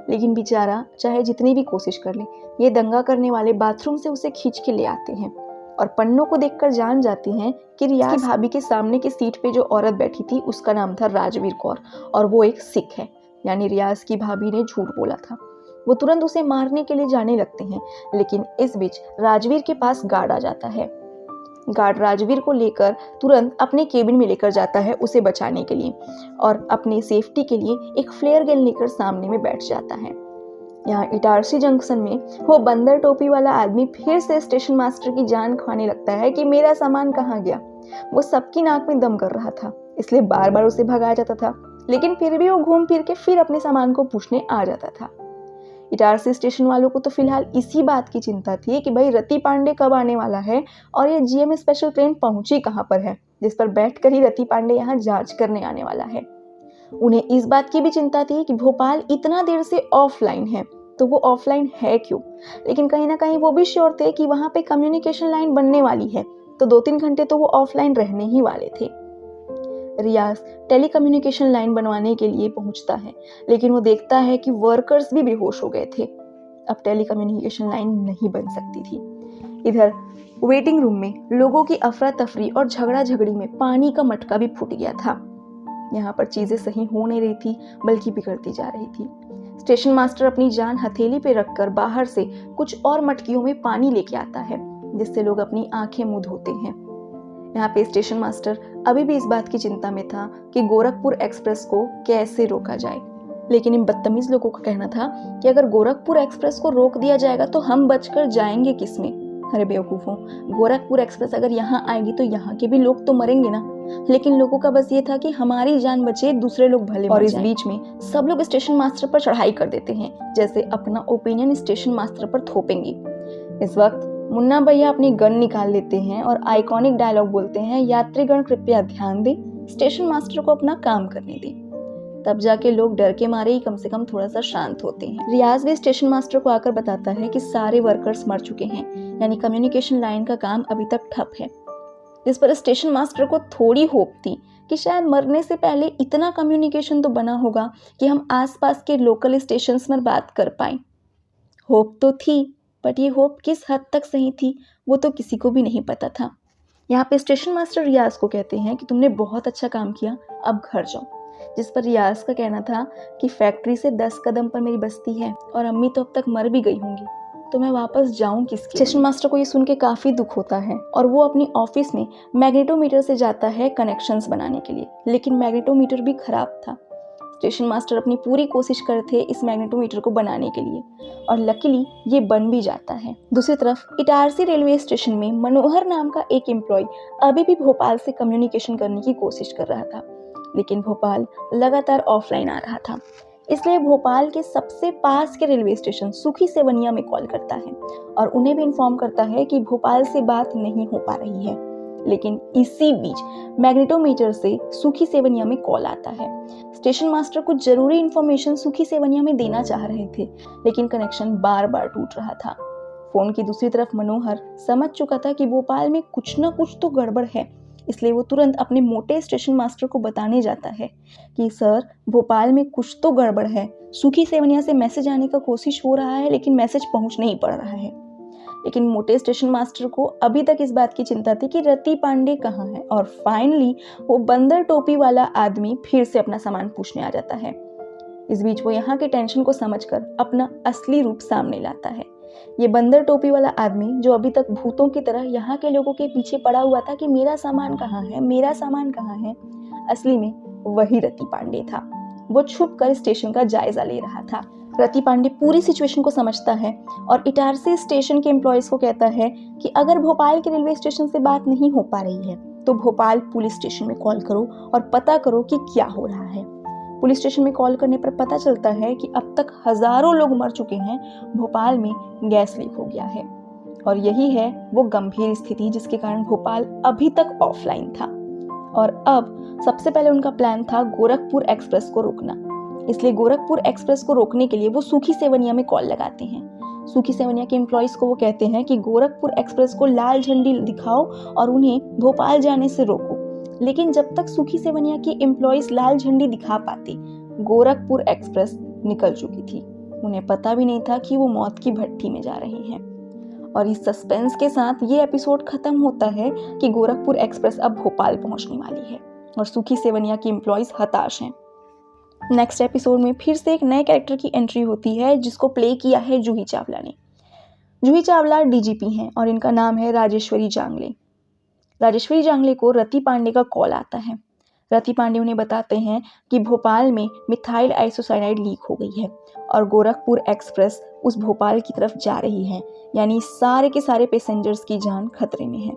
लेकिन बेचारा चाहे जितनी भी कोशिश कर ले, ये दंगा करने वाले बाथरूम से उसे खींच के ले आते हैं और पन्नों को देखकर जान जाती हैं कि रियाज की भाभी के सामने की सीट पे जो औरत बैठी थी उसका नाम था राजवीर कौर और वो एक सिख है। यानी रियाज की भाभी ने झूठ बोला था। वो तुरंत उसे मारने के लिए जाने लगते हैं, लेकिन इस बीच राजवीर के पास गार्ड आ जाता है। गार्ड राजवीर को लेकर तुरंत अपने केबिन में लेकर जाता है उसे बचाने के लिए और अपनी सेफ्टी के लिए एक फ्लेयर गन लेकर सामने में बैठ जाता है। यहाँ इटारसी जंक्शन में वो बंदर टोपी वाला आदमी फिर से स्टेशन मास्टर की जान खाने लगता है कि मेरा सामान कहाँ गया। वो सबकी नाक में दम कर रहा था, इसलिए बार बार उसे भगाया जाता था, लेकिन फिर भी वो घूम फिर के फिर अपने सामान को पूछने आ जाता था। इटारसी स्टेशन वालों को तो फिलहाल इसी बात की चिंता थी कि भाई रति पांडे कब आने वाला है और ये जीएम स्पेशल ट्रेन पहुंची कहाँ पर है जिस पर बैठकर ही रति पांडे यहाँ जांच करने आने वाला है। उन्हें इस बात की भी चिंता थी कि भोपाल इतना देर से ऑफलाइन है तो वो ऑफलाइन है क्यों, लेकिन कहीं ना कहीं वो भी श्योर थे कि वहां पे कम्युनिकेशन लाइन बनने वाली है तो 2-3 घंटे तो वो ऑफलाइन रहने ही वाले थे। रियाज टेलीकम्युनिकेशन लाइन बनवाने के लिए पहुंचता है, लेकिन वो देखता है कि वर्कर्स भी बेहोश हो गए थे। अब टेलीकम्युनिकेशन लाइन नहीं बन सकती थी। इधर वेटिंग रूम में लोगों की अफरा तफरी और झगड़ा झगड़ी में पानी का मटका भी फूट गया था। यहाँ पर चीजें सही हो नहीं रही थी बल्कि बिगड़ती जा रही थी। स्टेशन मास्टर अपनी जान हथेली पे रखकर बाहर से कुछ और मटकियों में पानी लेके आता है जिससे लोग अपनी आंखें मुंह धोते हैं। यहाँ पे स्टेशन मास्टर अभी भी इस बात की चिंता में था कि गोरखपुर एक्सप्रेस को कैसे रोका जाए, लेकिन इन बदतमीज लोगों का कहना था कि अगर गोरखपुर एक्सप्रेस को रोक दिया जाएगा तो हम बचकर जाएंगे किसमें। अरे बेवकूफों, गोरखपुर एक्सप्रेस अगर यहाँ आएगी तो यहाँ के भी लोग तो मरेंगे ना। लेकिन लोगों का बस ये था कि हमारी जान बचे, दूसरे लोग भले और इस बीच में सब लोग स्टेशन मास्टर पर चढ़ाई कर देते हैं, जैसे अपना ओपिनियन स्टेशन मास्टर पर थोपेंगे। इस वक्त मुन्ना भैया अपनी गन निकाल लेते हैं और आइकॉनिक डायलॉग बोलते हैं, यात्रीगण कृपया ध्यान दें, स्टेशन मास्टर को अपना काम करने दें। तब जाके लोग डर के मारे ही कम से कम थोड़ा सा शांत होते हैं। रियाज भी स्टेशन मास्टर को आकर बताता है कि सारे वर्कर्स मर चुके हैं, यानी कम्युनिकेशन लाइन का काम अभी तक ठप है। जिस पर स्टेशन मास्टर को थोड़ी होप थी कि शायद मरने से पहले इतना कम्युनिकेशन तो बना होगा कि हम आसपास के लोकल स्टेशंस में बात कर पाएं। होप तो थी, बट ये होप किस हद तक सही थी वो तो किसी को भी नहीं पता था। यहाँ पे स्टेशन मास्टर रियाज को कहते हैं कि तुमने बहुत अच्छा काम किया, अब घर जाओ। जिस पर रियाज का कहना था कि फैक्ट्री से 10 कदम पर मेरी बस्ती है और अम्मी तो अब तक मर भी गई होंगी, तो मैं वापस जाऊं किसके। स्टेशन मास्टर को ये सुन के काफ़ी दुख होता है और वो अपनी ऑफिस में मैग्नेटोमीटर से जाता है कनेक्शंस बनाने के लिए, लेकिन मैग्नेटोमीटर भी खराब था। स्टेशन मास्टर अपनी पूरी कोशिश करते इस मैग्नेटोमीटर को बनाने के लिए और लकीली ये बन भी जाता है। दूसरी तरफ इटारसी रेलवे स्टेशन में मनोहर नाम का एक एम्प्लॉय अभी भी भोपाल से कम्युनिकेशन करने की कोशिश कर रहा था, लेकिन भोपाल लगातार ऑफलाइन आ रहा था। इसलिए भोपाल के सबसे पास के रेलवे स्टेशन सुखी सेवनिया में कॉल करता है और उन्हें भी इन्फॉर्म करता है कि भोपाल से बात नहीं हो पा रही है। लेकिन इसी बीच मैग्नेटोमीटर से सुखी सेवनिया में कॉल आता है। स्टेशन मास्टर कुछ जरूरी इंफॉर्मेशन सुखी सेवनिया में देना चाह रहे थे, लेकिन कनेक्शन बार बार टूट रहा था। फोन की दूसरी तरफ मनोहर समझ चुका था कि भोपाल में कुछ ना कुछ तो गड़बड़ है, इसलिए वो तुरंत अपने मोटे स्टेशन मास्टर को बताने जाता है कि सर, भोपाल में कुछ तो गड़बड़ है, सुखी सेवनिया से मैसेज आने का कोशिश हो रहा है लेकिन मैसेज पहुंच नहीं पड़ रहा है। लेकिन मोटे स्टेशन मास्टर को अभी तक इस बात की चिंता थी कि रति पांडे कहाँ है। और फाइनली वो बंदर टोपी वाला आदमी फिर से अपना सामान पूछने आ जाता है। इस बीच वो यहाँ के टेंशन को समझकर अपना असली रूप सामने लाता है। ये बंदर टोपी वाला आदमी जो अभी तक भूतों की तरह यहाँ के लोगों के पीछे पड़ा हुआ था कि मेरा सामान कहाँ है, मेरा सामान कहाँ है, असली में वही रति पांडे था। वो छुप कर स्टेशन का जायजा ले रहा था। रति पांडे पूरी सिचुएशन को समझता है और इटारसी स्टेशन के एम्प्लॉयज को कहता है कि अगर भोपाल के रेलवे स्टेशन से बात नहीं हो पा रही है तो भोपाल पुलिस स्टेशन में कॉल करो और पता करो कि क्या हो रहा है। पुलिस स्टेशन में कॉल करने पर पता चलता है कि अब तक हजारों लोग मर चुके हैं, भोपाल में गैस लीक हो गया है। और यही है वो गंभीर स्थिति जिसके कारण भोपाल अभी तक ऑफलाइन था। और अब सबसे पहले उनका प्लान था गोरखपुर एक्सप्रेस को रोकना। इसलिए गोरखपुर एक्सप्रेस को रोकने के लिए वो सूखी सेवनिया में कॉल लगाते हैं। सूखी सेवनिया के एम्प्लॉयज को वो कहते हैं कि गोरखपुर एक्सप्रेस को लाल झंडी दिखाओ और उन्हें भोपाल जाने से रोको। लेकिन जब तक सूखी सेवनिया के एम्प्लॉयज लाल झंडी दिखा पाते, गोरखपुर एक्सप्रेस निकल चुकी थी। उन्हें पता भी नहीं था कि वो मौत की भट्टी में जा रहे हैं। और इस सस्पेंस के साथ ये एपिसोड खत्म होता है कि गोरखपुर एक्सप्रेस अब भोपाल पहुंचने वाली है और सूखी सेवनिया के एम्प्लॉयज हताश हैं। नेक्स्ट एपिसोड में फिर से एक नए कैरेक्टर की एंट्री होती है जिसको प्ले किया है जूही चावला ने। जूही चावला डीजीपी हैं और इनका नाम है राजेश्वरी जांगले। राजेश्वरी जांगले को रति पांडे का कॉल आता है। रति पांडे उन्हें बताते हैं कि भोपाल में मिथाइल आइसोसाइनाइड लीक हो गई है और गोरखपुर एक्सप्रेस उस भोपाल की तरफ जा रही है, यानी सारे के सारे पैसेंजर्स की जान खतरे में है।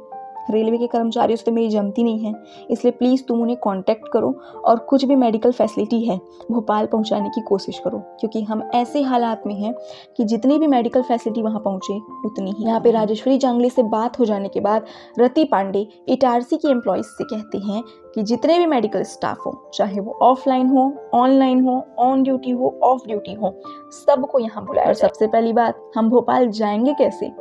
रेलवे के कर्मचारियों से तो मेरी जमती नहीं है, इसलिए प्लीज़ तुम उन्हें कांटेक्ट करो और कुछ भी मेडिकल फैसिलिटी है भोपाल पहुंचाने की कोशिश करो, क्योंकि हम ऐसे हालात में हैं कि जितनी भी मेडिकल फैसिलिटी वहां पहुंचे उतनी ही। यहाँ पे राजेश्वरी जांगले से बात हो जाने के बाद रति पांडे इटारसी के एम्प्लॉयज से कहते हैं कि जितने भी मेडिकल स्टाफ हो, चाहे वो ऑफलाइन हो, ऑनलाइन हो, ऑन ड्यूटी हो, ऑफ ड्यूटी हो, सबको यहाँ बुलाया। और सबसे पहली बात, हम भोपाल जाएंगे कैसे?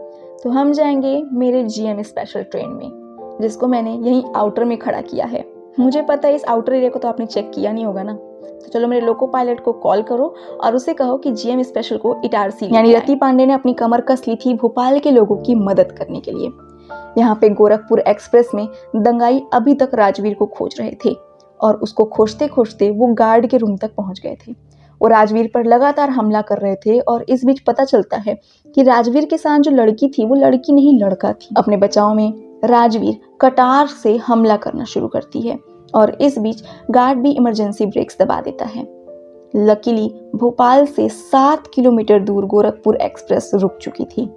तो हम जाएंगे मेरे जीएम स्पेशल ट्रेन में, जिसको मैंने यहीं आउटर में खड़ा किया है। मुझे पता है इस आउटर एरिया को तो आपने चेक किया नहीं होगा ना, तो चलो मेरे लोको पायलट को कॉल करो और उसे कहो कि जीएम स्पेशल को इटारसी, यानी रति पांडे ने अपनी कमर कस ली थी भोपाल के लोगों की मदद करने के लिए। यहाँ पे गोरखपुर एक्सप्रेस में दंगाई अभी तक राजवीर को खोज रहे थे और उसको खोजते खोजते वो गार्ड के रूम तक पहुंच गए थे। वो राजवीर पर लगातार हमला कर रहे थे और इस बीच पता चलता है कि राजवीर के साथ जो लड़की थी वो लड़की नहीं लड़का थी। अपने बचाव में राजवीर कटार से हमला करना शुरू करती है और इस बीच गार्ड भी इमरजेंसी ब्रेक्स दबा देता है। लकीली भोपाल से 7 किलोमीटर दूर गोरखपुर एक्सप्रेस रुक चुकी थी।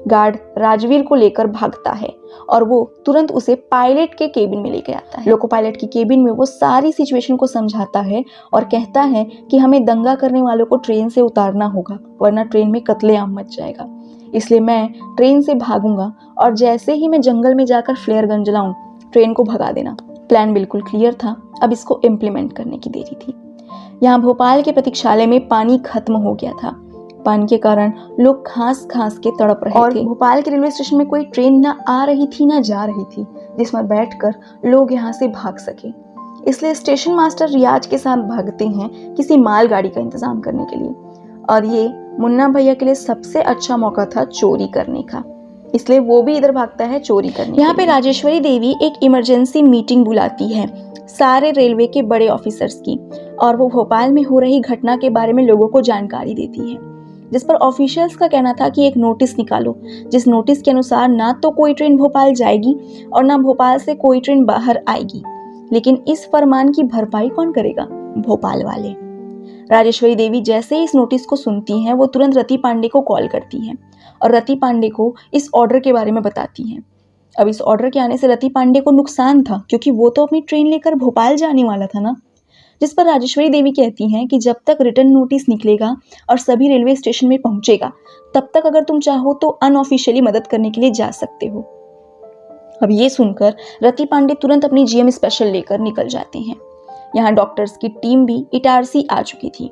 गार्ड राजवीर को लेकर भागता है और वो तुरंत उसे पायलट के केबिन में लेके आता है। लोको पायलट की केबिन में वो सारी सिचुएशन को समझाता है और कहता है कि हमें दंगा करने वालों को ट्रेन से उतारना होगा, वरना ट्रेन में कत्लेआम मच जाएगा। इसलिए मैं ट्रेन से भागूंगा और जैसे ही मैं जंगल में जाकर फ्लेयर गन जलाऊं, ट्रेन को भगा देना। प्लान बिल्कुल क्लियर था, अब इसको इम्प्लीमेंट करने की देरी थी। यहाँ भोपाल के प्रतीक्षालय में पानी खत्म हो गया था। पानी के कारण लोग खास के तड़प रहे थे। भोपाल के रेलवे स्टेशन में कोई ट्रेन ना आ रही थी ना जा रही थी जिसमें बैठकर लोग यहाँ से भाग सके। इसलिए स्टेशन मास्टर रियाज के साथ भागते हैं किसी मालगाड़ी का इंतजाम करने के लिए, और ये मुन्ना भैया के लिए सबसे अच्छा मौका था चोरी करने का, इसलिए वो भी इधर भागता है चोरी करने। यहाँ पे राजेश्वरी देवी एक इमरजेंसी मीटिंग बुलाती है सारे रेलवे के बड़े ऑफिसर्स की, और वो भोपाल में हो रही घटना के बारे में लोगों को जानकारी देती है, जिस पर ऑफिशियल्स का कहना था कि एक नोटिस निकालो, जिस नोटिस के अनुसार ना तो कोई ट्रेन भोपाल जाएगी और ना भोपाल से कोई ट्रेन बाहर आएगी। लेकिन इस फरमान की भरपाई कौन करेगा? भोपाल वाले। राजेश्वरी देवी जैसे ही इस नोटिस को सुनती हैं, वो तुरंत रति पांडे को कॉल करती हैं और रति पांडे को इस ऑर्डर के बारे में बताती हैं। अब इस ऑर्डर के आने से रति पांडे को नुकसान था, क्योंकि वो तो अपनी ट्रेन लेकर भोपाल जाने वाला था ना। जिस पर राजेश्वरी देवी कहती हैं कि जब तक रिटर्न नोटिस निकलेगा और सभी रेलवे स्टेशन में पहुंचेगा, तब तक अगर तुम चाहो तो अनऑफिशियली मदद करने के लिए जा सकते हो। अब ये सुनकर रति पांडे तुरंत अपनी जीएम स्पेशल लेकर निकल जाते हैं। यहाँ डॉक्टर्स की टीम भी इटारसी आ चुकी थी।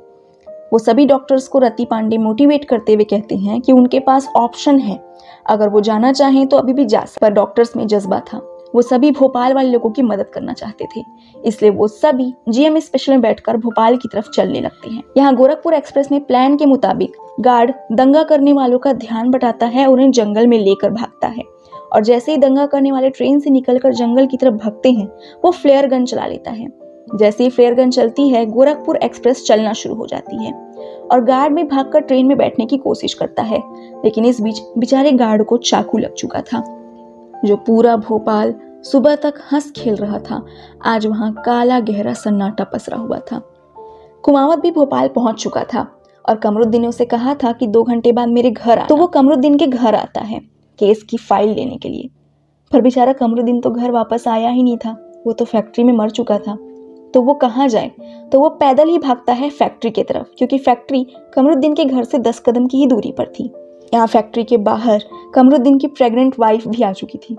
वो सभी डॉक्टर्स को रति पांडे मोटिवेट करते हुए कहते हैं कि उनके पास ऑप्शन है, अगर वो जाना चाहें तो अभी भी जा सकते। पर डॉक्टर्स में जज्बा था वो सभी भोपाल वाले लोगों की मदद करना चाहते थे, इसलिए वो सभी जीएम स्पेशल में बैठकर भोपाल की तरफ चलने लगते हैं। यहाँ गोरखपुर एक्सप्रेस में प्लान के मुताबिक गार्ड दंगा करने वालों का ध्यान बटाता है और उन्हें जंगल में लेकर भागता है, और जैसे ही दंगा करने वाले ट्रेन से निकलकर जंगल की तरफ भागते हैं, वो फ्लेयर गन चला लेता है। जैसे ही फ्लेयर गन चलती है, गोरखपुर एक्सप्रेस चलना शुरू हो जाती है और गार्ड भी भागकर ट्रेन में बैठने की कोशिश करता है, लेकिन इस बीच बेचारे गार्ड को चाकू लग चुका था। जो पूरा भोपाल सुबह तक हंस खेल रहा था, आज वहां काला गहरा सन्नाटा पसरा हुआ था। कुमावत भी भोपाल पहुंच चुका था और कमरुद्दीन ने उसे कहा था कि 2 घंटे बाद मेरे घर आना। तो वो कमरुद्दीन के घर आता है केस की फाइल लेने के लिए, पर बेचारा कमरुद्दीन तो घर वापस आया ही नहीं था, वो तो फैक्ट्री में मर चुका था। तो वो कहाँ जाए? तो वो पैदल ही भागता है फैक्ट्री की तरफ, क्योंकि फैक्ट्री कमरुद्दीन के घर से 10 कदम की ही दूरी पर थी। यहाँ फैक्ट्री के बाहर कमरुद्दीन की प्रेग्नेंट वाइफ भी आ चुकी थी।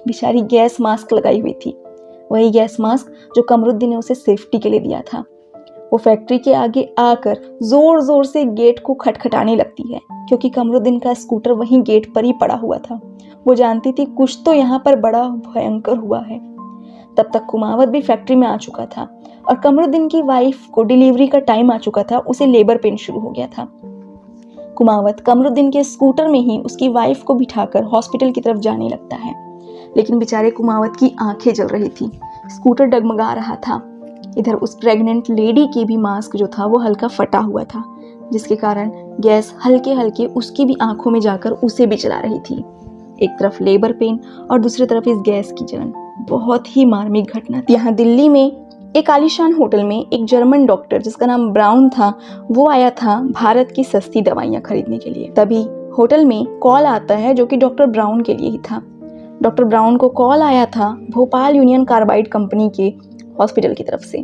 बेचारी गैस मास्क लगाई हुई थी, वही गैस मास्क जो कमरुद्दीन ने उसे सेफ्टी के लिए दिया था। वो फैक्ट्री के आगे आकर जोर जोर से गेट को खटखटाने लगती है, क्योंकि कमरुद्दीन का स्कूटर वहीं गेट पर ही पड़ा हुआ था। वो जानती थी कुछ तो यहाँ पर बड़ा भयंकर हुआ है। तब तक कुमावत भी फैक्ट्री में आ चुका था और कमरुद्दीन की वाइफ को डिलीवरी का टाइम आ चुका था, उसे लेबर पेन शुरू हो गया था। कुमावत कमरुद्दीन के स्कूटर में ही उसकी वाइफ को बिठाकर हॉस्पिटल की तरफ जाने लगता है, लेकिन बेचारे कुमावत की आंखें जल रही थी, स्कूटर डगमगा रहा था। इधर उस प्रेग्नेंट लेडी की भी मास्क जो था वो हल्का फटा हुआ था, जिसके कारण गैस हल्के हल्के उसकी भी आंखों में जाकर उसे भी जला रही थी। एक तरफ लेबर पेन और दूसरी तरफ इस गैस की जलन। बहुत ही मार्मिक घटना थी। यहाँ दिल्ली में एक आलीशान होटल में एक जर्मन डॉक्टर जिसका नाम ब्राउन था, वो आया था भारत की सस्ती दवाइयाँ खरीदने के लिए। तभी होटल में कॉल आता है जो कि डॉक्टर ब्राउन के लिए ही था। डॉक्टर ब्राउन को कॉल आया था भोपाल यूनियन कार्बाइड कंपनी के हॉस्पिटल की तरफ से।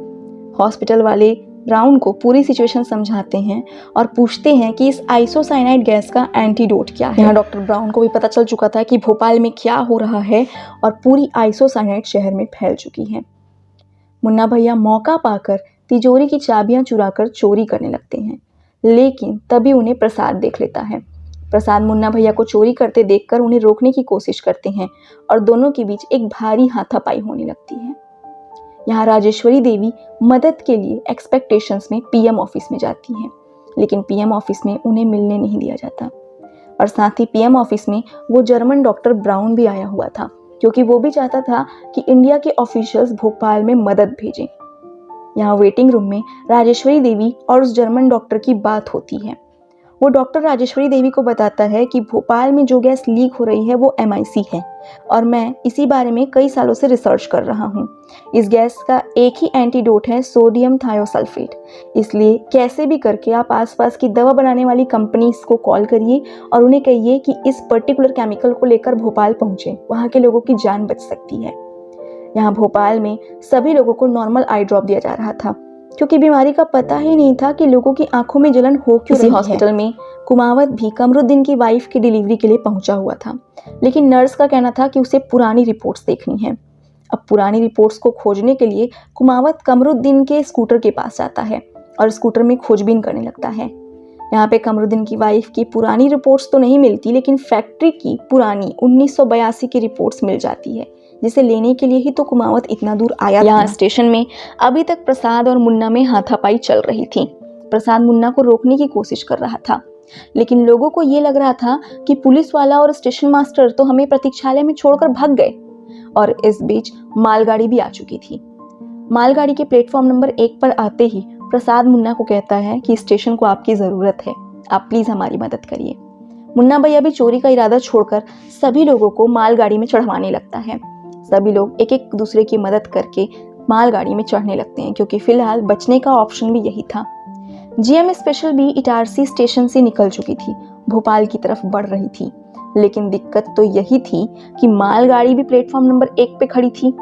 हॉस्पिटल वाले ब्राउन को पूरी सिचुएशन समझाते हैं और पूछते हैं कि इस आइसोसाइनाइड गैस का एंटीडोट क्या है। यहाँ डॉक्टर ब्राउन को भी पता चल चुका था कि भोपाल में क्या हो रहा है और पूरी आइसोसाइनाइड शहर में फैल चुकी है। मुन्ना भैया मौका पाकर तिजोरी की चाबियां चुराकर चोरी करने लगते हैं, लेकिन तभी उन्हें प्रसाद देख लेता है। प्रसाद मुन्ना भैया को चोरी करते देखकर उन्हें रोकने की कोशिश करते हैं और दोनों के बीच एक भारी हाथापाई होने लगती है। यहाँ राजेश्वरी देवी मदद के लिए एक्सपेक्टेशंस में पीएम ऑफिस में जाती हैं, लेकिन पीएम ऑफिस में उन्हें मिलने नहीं दिया जाता। और साथ ही पीएम ऑफिस में वो जर्मन डॉक्टर ब्राउन भी आया हुआ था, क्योंकि वो भी चाहता था कि इंडिया के ऑफिशियल्स भोपाल में मदद भेजें। यहाँ वेटिंग रूम में राजेश्वरी देवी और उस जर्मन डॉक्टर की बात होती है। वो डॉक्टर राजेश्वरी देवी को बताता है कि भोपाल में जो गैस लीक हो रही है वो MIC है और मैं इसी बारे में कई सालों से रिसर्च कर रहा हूँ। इस गैस का एक ही एंटीडोट है, सोडियम थायोसल्फेट। इसलिए कैसे भी करके आप आसपास की दवा बनाने वाली कंपनीज को कॉल करिए और उन्हें कहिए कि इस पर्टिकुलर केमिकल को लेकर भोपाल पहुँचे, वहाँ के लोगों की जान बच सकती है। यहाँ भोपाल में सभी लोगों को नॉर्मल आई ड्रॉप दिया जा रहा था, क्योंकि बीमारी का पता ही नहीं था कि लोगों की आंखों में जलन हो क्यों रही है। हॉस्पिटल में कुमावत भी कमरुद्दीन की वाइफ की डिलीवरी के लिए पहुंचा हुआ था, लेकिन नर्स का कहना था कि उसे पुरानी रिपोर्ट्स देखनी है। अब पुरानी रिपोर्ट्स को खोजने के लिए कुमावत कमरुद्दीन के स्कूटर के पास जाता है और स्कूटर में खोजबीन करने लगता है। यहाँ पे कमरुद्दीन की वाइफ की पुरानी रिपोर्ट्स तो नहीं मिलती, लेकिन फैक्ट्री की पुरानी 1982 की रिपोर्ट्स मिल जाती है, जिसे लेने के लिए ही तो कुमावत इतना दूर आया। यहाँ स्टेशन में अभी तक प्रसाद और मुन्ना में हाथापाई चल रही थी। प्रसाद मुन्ना को रोकने की कोशिश कर रहा था, लेकिन लोगों को ये लग रहा था कि पुलिस वाला और स्टेशन मास्टर तो हमें प्रतीक्षालय में छोड़कर भाग गए। और इस बीच मालगाड़ी भी आ चुकी थी। मालगाड़ी के प्लेटफॉर्म नंबर 1 पर आते ही प्रसाद मुन्ना को कहता है कि स्टेशन को आपकी जरूरत है, आप प्लीज हमारी मदद करिए। मुन्ना भैया भी चोरी का इरादा छोड़कर सभी लोगों को मालगाड़ी में चढ़वाने लगता है। सभी लोग एक एक दूसरे की मदद करके मालगाड़ी में चढ़ने लगते हैं, क्योंकि फिलहाल बचने का ऑप्शन भी यही था। जीएम स्पेशल भी इटारसी स्टेशन से निकल चुकी थी, भोपाल की तरफ बढ़ रही थी, लेकिन दिक्कत तो यही थी कि मालगाड़ी भी प्लेटफॉर्म नंबर 1 पे खड़ी थी,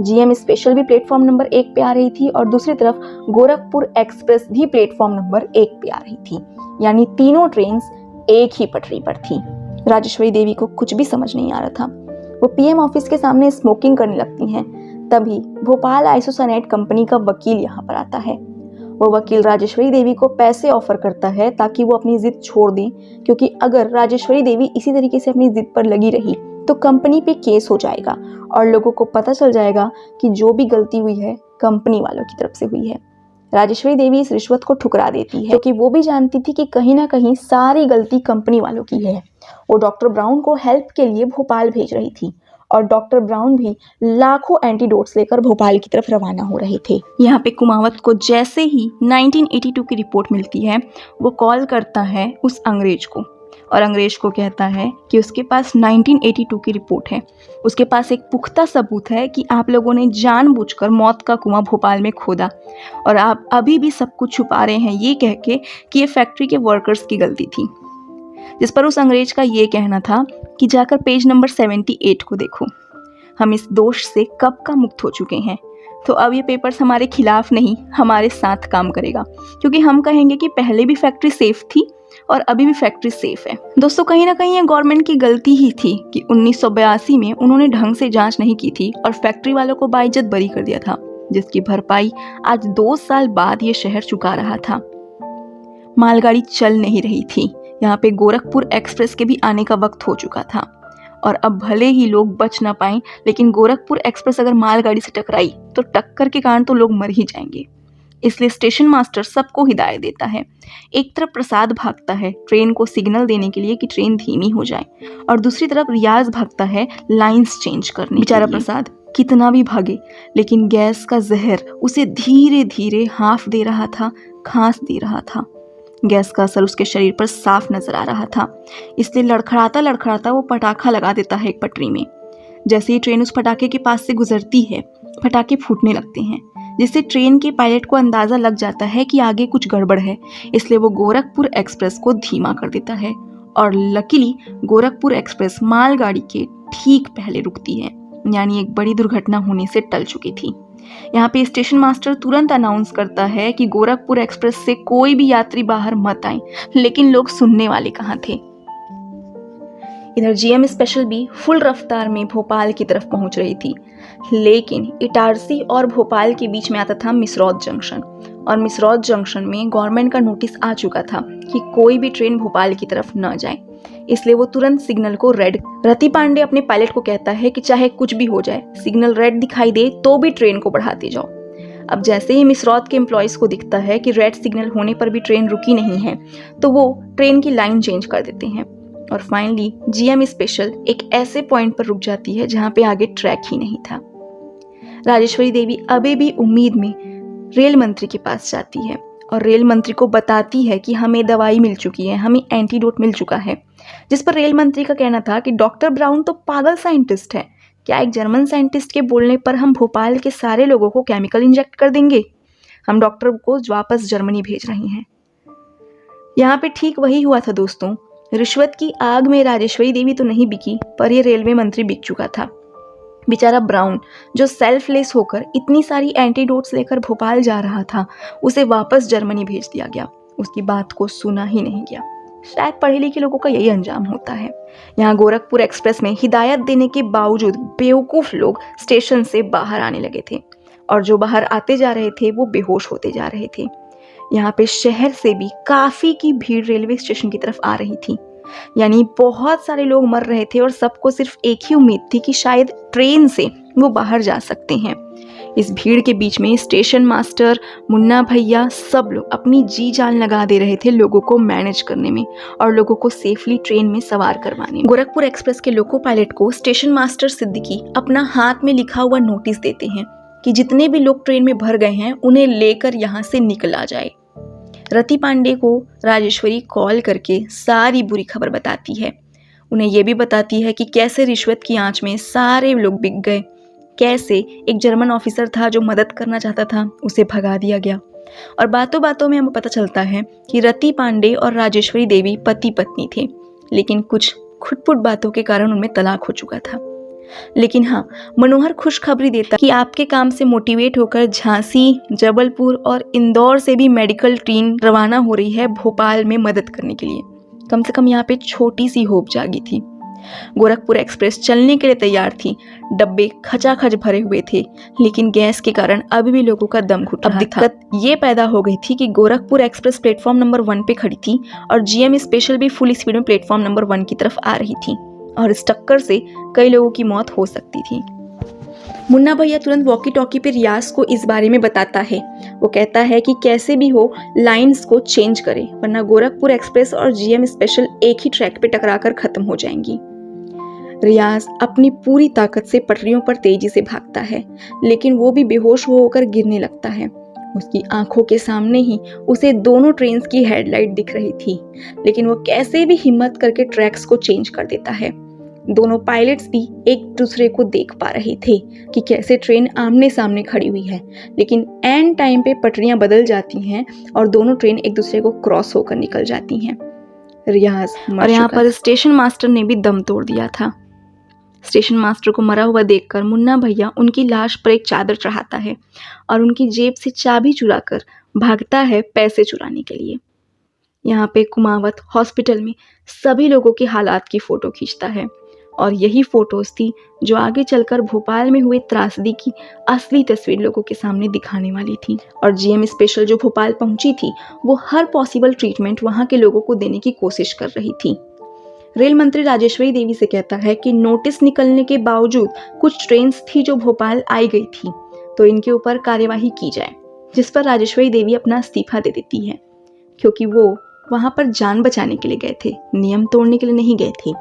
जीएम स्पेशल भी प्लेटफॉर्म नंबर 1 पे आ रही थी और दूसरी तरफ गोरखपुर एक्सप्रेस भी प्लेटफॉर्म नंबर 1 पे आ रही थी। यानी तीनों ट्रेन एक ही पटरी पर थी। राजेश्वरी देवी को कुछ भी समझ नहीं आ रहा था। वो पीएम ऑफिस के सामने स्मोकिंग करने लगती हैं। तभी भोपाल आइसोसाइनाइड कंपनी का वकील यहाँ पर आता है। वो वकील राजेश्वरी देवी को पैसे ऑफर करता है ताकि वो अपनी जिद छोड़ दें, क्योंकि अगर राजेश्वरी देवी इसी तरीके से अपनी जिद पर लगी रही तो कंपनी पे केस हो जाएगा और लोगों को पता चल जाएगा कि जो भी गलती हुई है कंपनी वालों की तरफ से हुई है। राजेश्वरी देवी इस रिश्वत को ठुकरा देती है क्योंकि वो भी जानती थी कि कहीं ना कहीं सारी गलती कंपनी वालों की है। वो डॉक्टर ब्राउन को हेल्प के लिए भोपाल भेज रही थी और डॉक्टर ब्राउन भी लाखों एंटीडोट्स लेकर भोपाल की तरफ रवाना हो रहे थे। यहाँ पे कुमावत को जैसे ही 1982 की रिपोर्ट मिलती है, वो कॉल करता है उस अंग्रेज को और अंग्रेज को कहता है कि उसके पास 1982 की रिपोर्ट है, उसके पास एक पुख्ता सबूत है कि आप लोगों ने जानबूझकर मौत का कुआं भोपाल में खोदा और आप अभी भी सब कुछ छुपा रहे हैं ये कह के कि ये फैक्ट्री के वर्कर्स की गलती थी। जिस पर उस अंग्रेज का ये कहना था कि जाकर पेज नंबर 78 को देखो, हम इस दोष से कब का मुक्त हो चुके हैं, तो अब ये पेपर्स हमारे खिलाफ नहीं हमारे साथ काम करेगा, क्योंकि हम कहेंगे कि पहले भी फैक्ट्री सेफ थी और अभी भी फैक्ट्री सेफ है। दोस्तों, कहीं ना कहीं ये गवर्नमेंट की गलती ही थी कि 1982 में उन्होंने ढंग से जांच नहीं की थी और फैक्ट्री वालों को बाइज्जत बरी कर दिया था, जिसकी भरपाई आज 2 साल बाद ये शहर चुका रहा था। मालगाड़ी चल नहीं रही थी, यहाँ पे गोरखपुर एक्सप्रेस के भी आने का वक्त हो चुका था और अब भले ही लोग बच ना पाएं, लेकिन गोरखपुर एक्सप्रेस अगर मालगाड़ी से टकराई तो टक्कर के कारण तो लोग मर ही जाएंगे। इसलिए स्टेशन मास्टर सबको हिदायत देता है। एक तरफ प्रसाद भागता है ट्रेन को सिग्नल देने के लिए कि ट्रेन धीमी हो जाए और दूसरी तरफ रियाज भागता है लाइंस चेंज करने। बेचारा प्रसाद कितना भी भागे, लेकिन गैस का जहर उसे धीरे धीरे हाँफ दे रहा था, खांस दे रहा था। गैस का असर उसके शरीर पर साफ नजर आ रहा था, इसलिए लड़खड़ाता लड़खड़ाता वो पटाखा लगा देता है एक पटरी में। जैसे ही ट्रेन उस पटाखे के पास से गुजरती है, पटाखे फूटने लगते हैं, जिससे ट्रेन के पायलट को अंदाजा लग जाता है कि आगे कुछ गड़बड़ है। इसलिए वो गोरखपुर एक्सप्रेस को धीमा कर देता है और लकीली गोरखपुर एक्सप्रेस मालगाड़ी के ठीक पहले रुकती है, यानी एक बड़ी दुर्घटना होने से टल चुकी थी। यहाँ पे स्टेशन मास्टर तुरंत अनाउंस करता है कि गोरखपुर एक्सप्रेस से कोई भी यात्री बाहर मत आए, लेकिन लोग सुनने वाले कहाँ थे। इधर जीएम स्पेशल भी फुल रफ्तार में भोपाल की तरफ पहुंच रही थी, लेकिन इटारसी और भोपाल के बीच में आता था मिसरौद जंक्शन और मिसरौद जंक्शन में गवर्नमेंट का नोटिस आ चुका था कि कोई भी ट्रेन भोपाल की तरफ न जाए। इसलिए वो तुरंत सिग्नल को रेड। रति पांडे अपने पायलट को कहता है कि चाहे कुछ भी हो जाए, सिग्नल रेड दिखाई दे तो भी ट्रेन को बढ़ाते जाओ। अब जैसे ही मिसरौद के एम्प्लॉयज को दिखता है कि रेड सिग्नल होने पर भी ट्रेन रुकी नहीं है, तो वो ट्रेन की लाइन चेंज कर देते हैं और फाइनली जीएम स्पेशल एक ऐसे पॉइंट पर रुक जाती है जहां पे आगे ट्रैक ही नहीं था। राजेश्वरी देवी अभी भी उम्मीद में रेल मंत्री के पास जाती है और रेल मंत्री को बताती है कि हमें दवाई मिल चुकी है, हमें एंटीडोट मिल चुका है। जिस पर रेल मंत्री का कहना था कि डॉक्टर ब्राउन तो पागल साइंटिस्ट है, क्या एक जर्मन साइंटिस्ट के बोलने पर हम भोपाल के सारे लोगों को केमिकल इंजेक्ट कर देंगे? हम डॉक्टर को वापस जर्मनी भेज रहे हैं। यहाँ पे ठीक वही हुआ था दोस्तों। रिश्वत की आग में राजेश्वरी देवी तो नहीं बिकी, पर ये रेलवे मंत्री बिक चुका था। बेचारा ब्राउन जो सेल्फलेस होकर इतनी सारी एंटीडोट्स लेकर भोपाल जा रहा था, उसे वापस जर्मनी भेज दिया गया। उसकी बात को सुना ही नहीं गया। शायद पढ़े लिखे लोगों का यही अंजाम होता है। यहाँ गोरखपुर एक्सप्रेस में हिदायत देने के बावजूद बेवकूफ़ लोग स्टेशन से बाहर आने लगे थे और जो बाहर आते जा रहे थे वो बेहोश होते जा रहे थे। यहाँ पे शहर से भी काफ़ी की भीड़ रेलवे स्टेशन की तरफ आ रही थी, यानी बहुत सारे लोग मर रहे थे और सबको सिर्फ एक ही उम्मीद थी कि शायद ट्रेन से वो बाहर जा सकते हैं। इस भीड़ के बीच में स्टेशन मास्टर, मुन्ना भैया, सब लोग अपनी जी जान लगा दे रहे थे लोगों को मैनेज करने में और लोगों को सेफली ट्रेन में सवार करवाने में। गोरखपुर एक्सप्रेस के लोको पायलट को स्टेशन मास्टर सिद्दीकी अपना हाथ में लिखा हुआ नोटिस देते हैं कि जितने भी लोग ट्रेन में भर गए हैं उन्हें लेकर यहाँ से निकला जाए। रति पांडे को राजेश्वरी कॉल करके सारी बुरी खबर बताती है। उन्हें यह भी बताती है कि कैसे रिश्वत की आंच में सारे लोग बिक गए, कैसे एक जर्मन ऑफिसर था जो मदद करना चाहता था, उसे भगा दिया गया। और बातों बातों में हमें पता चलता है कि रति पांडे और राजेश्वरी देवी पति पत्नी थे, लेकिन कुछ खुटपुट बातों के कारण उनमें तलाक हो चुका था। लेकिन हाँ, मनोहर खुशखबरी देता कि आपके काम से मोटिवेट होकर झांसी, जबलपुर और इंदौर से भी मेडिकल ट्रेन रवाना हो रही है भोपाल में मदद करने के लिए। कम से कम यहाँ पे छोटी सी होप जागी थी। गोरखपुर एक्सप्रेस चलने के लिए तैयार थी, डब्बे खचाखच भरे हुए थे, लेकिन गैस के कारण अभी भी लोगों का दम घुट रहा था। दिक्कत ये पैदा हो गई थी कि गोरखपुर एक्सप्रेस प्लेटफॉर्म नंबर 1 पे खड़ी थी और जीएम स्पेशल भी फुल स्पीड में प्लेटफॉर्म नंबर 1 की तरफ आ रही थी और इस टक्कर से कई लोगों की मौत हो सकती थी। मुन्ना भैया तुरंत वॉकी टॉकी पे रियाज को इस बारे में बताता है। वो कहता है कि कैसे भी हो लाइंस को चेंज करे, वरना गोरखपुर एक्सप्रेस और जीएम स्पेशल एक ही ट्रैक पे टकराकर खत्म हो जाएंगी। रियाज अपनी पूरी ताकत से पटरियों पर तेजी से भागता है, लेकिन वो भी बेहोश होकर गिरने लगता है। उसकी आंखों के सामने ही उसे दोनों ट्रेन्स की हेडलाइट दिख रही थी, लेकिन वो कैसे भी हिम्मत करके ट्रैक्स को चेंज कर देता है। दोनों पायलट्स भी एक दूसरे को देख पा रहे थे कि कैसे ट्रेन आमने सामने खड़ी हुई है, लेकिन एंड टाइम पे पटरियां बदल जाती हैं और दोनों ट्रेन एक दूसरे को क्रॉस होकर निकल जाती हैं। रियाज और यहाँ पर स्टेशन मास्टर ने भी दम तोड़ दिया था। स्टेशन मास्टर को मरा हुआ देखकर मुन्ना भैया उनकी लाश पर एक चादर चढ़ाता है और उनकी जेब से चाबी चुराकर भागता है पैसे चुराने के लिए। यहाँ पे कुमावत हॉस्पिटल में सभी लोगों के हालात की फोटो खींचता है और यही फोटोज थी जो आगे चलकर भोपाल में हुए त्रासदी की असली तस्वीर लोगों के सामने दिखाने वाली थी। और जीएम स्पेशल जो भोपाल पहुंची थी वो हर पॉसिबल ट्रीटमेंट वहां के लोगों को देने की कोशिश कर रही थी। रेल मंत्री राजेश्वरी देवी से कहता है कि नोटिस निकलने के बावजूद कुछ ट्रेन्स थी जो भोपाल आई गई थी, तो इनके ऊपर कार्यवाही की जाए, जिस पर राजेश्वरी देवी अपना इस्तीफा दे देती है, क्योंकि वो वहां पर जान बचाने के लिए गए थे, नियम तोड़ने के लिए नहीं गए थे।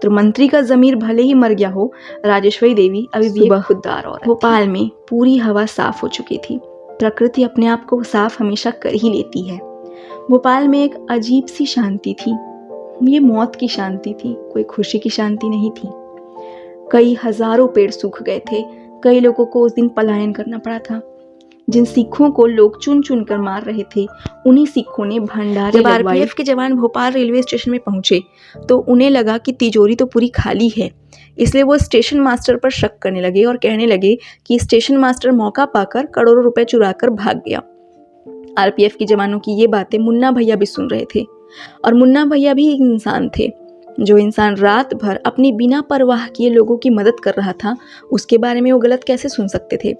तो मंत्री का जमीर भले ही मर गया हो, राजेश्वरी देवी अभी भी एक खुददार औरत। भोपाल में पूरी हवा साफ हो चुकी थी। प्रकृति अपने आप को साफ हमेशा कर ही लेती है। भोपाल में एक अजीब सी शांति थी। ये मौत की शांति थी, कोई खुशी की शांति नहीं थी। कई हजारों पेड़ सूख गए थे। कई लोगों को उस दिन पलायन करना पड़ा था। जिन सिखों को लोग चुन चुन कर मार रहे थे, उन्हीं सिखों ने भंडारे लगवाए। जब आरपीएफ के जवान भोपाल रेलवे स्टेशन में पहुंचे तो उन्हें लगा कि तिजोरी तो पूरी खाली है, इसलिए वो स्टेशन मास्टर पर शक करने लगे और कहने लगे कि स्टेशन मास्टर मौका पाकर करोड़ों रुपए चुराकर भाग गया। आरपीएफ के जवानों की ये बातें मुन्ना भैया भी सुन रहे थे, और मुन्ना भैया भी एक इंसान थे। जो इंसान रात भर अपनी बिना परवाह किए लोगों की मदद कर रहा था, उसके बारे में वो गलत कैसे सुन सकते थे।